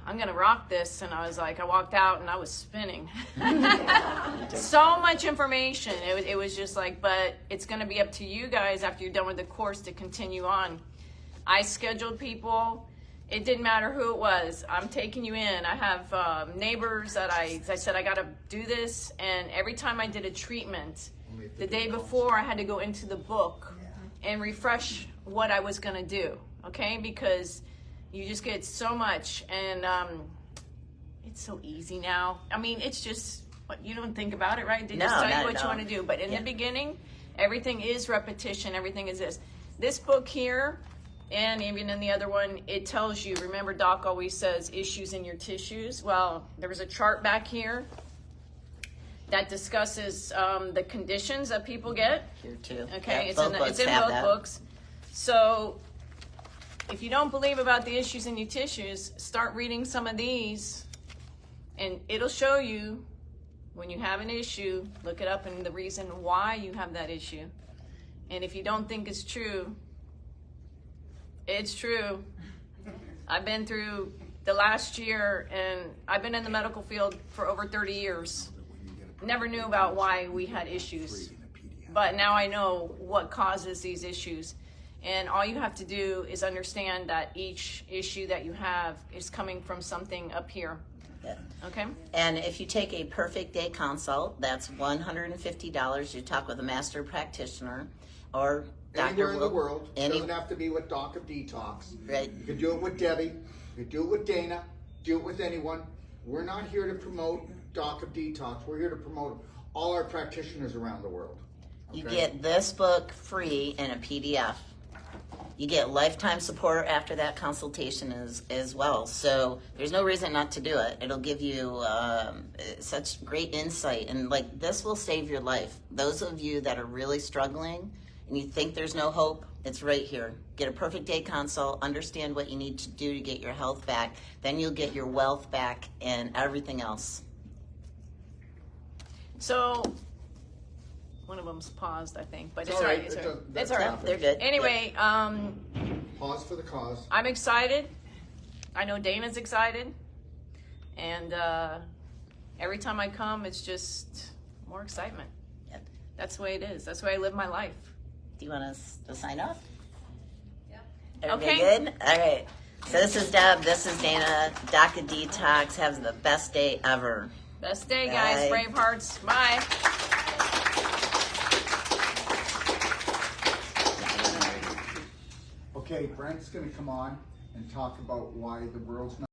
I'm going to rock this. And I was like, I walked out and I was spinning. So much information. It was just like, but it's going to be up to you guys after you're done with the course to continue on. I scheduled people. It didn't matter who it was. I'm taking you in. I have neighbors that I said, I got to do this. And every time I did a treatment, the day before I had to go into the book and refresh what I was going to do. Okay? Because you just get so much, and it's so easy now. I mean, it's just, you don't think about it, right? They just tell you what you want to do. But in the beginning, everything is repetition. Everything is this. This book here, and even in the other one, it tells you, remember Doc always says issues in your tissues. Well, there was a chart back here that discusses the conditions that people get.
Here too.
Okay,
Yeah,
it's in both books. So if you don't believe about the issues in your tissues, start reading some of these, and it'll show you when you have an issue, look it up and the reason why you have that issue. And if you don't think it's true, it's true. I've been through the last year, and I've been in the medical field for over 30 years. Never knew about why we had issues, but now I know what causes these issues. And all you have to do is understand that each issue that you have is coming from something up here.
Yeah.
Okay?
And if you take a perfect day consult, that's $150. You talk with a master practitioner or
Anywhere in the
Will.
world. It doesn't have to be with Doc of Detox.
Right.
You can do it with Debbie. You can do it with Dana. Do it with anyone. We're not here to promote Doc of Detox. We're here to promote all our practitioners around the world.
You get this book free in a PDF. You get lifetime support after that consultation as well. So there's no reason not to do it. It'll give you such great insight. And like this will save your life. Those of you that are really struggling and you think there's no hope, it's right here. Get a perfect day consult, understand what you need to do to get your health back. Then you'll get your wealth back and everything else.
So one of them's paused, I think, but it's
all
all right.
right.
It's all right.
That's
They're good.
Anyway,
Pause for the cause.
I'm excited. I know Dana's excited. And every time I come, it's just more excitement.
Yep.
That's the way it is. That's the way I live my life.
Do you want us to sign off?
Yeah.
Everybody
Okay.
good? All right. So this is Deb. This is Dana. Doc of Detox. Have the best day ever.
Best day, guys.
Bye.
Brave hearts. Bye.
Okay, Brent's going to come on and talk about why the world's not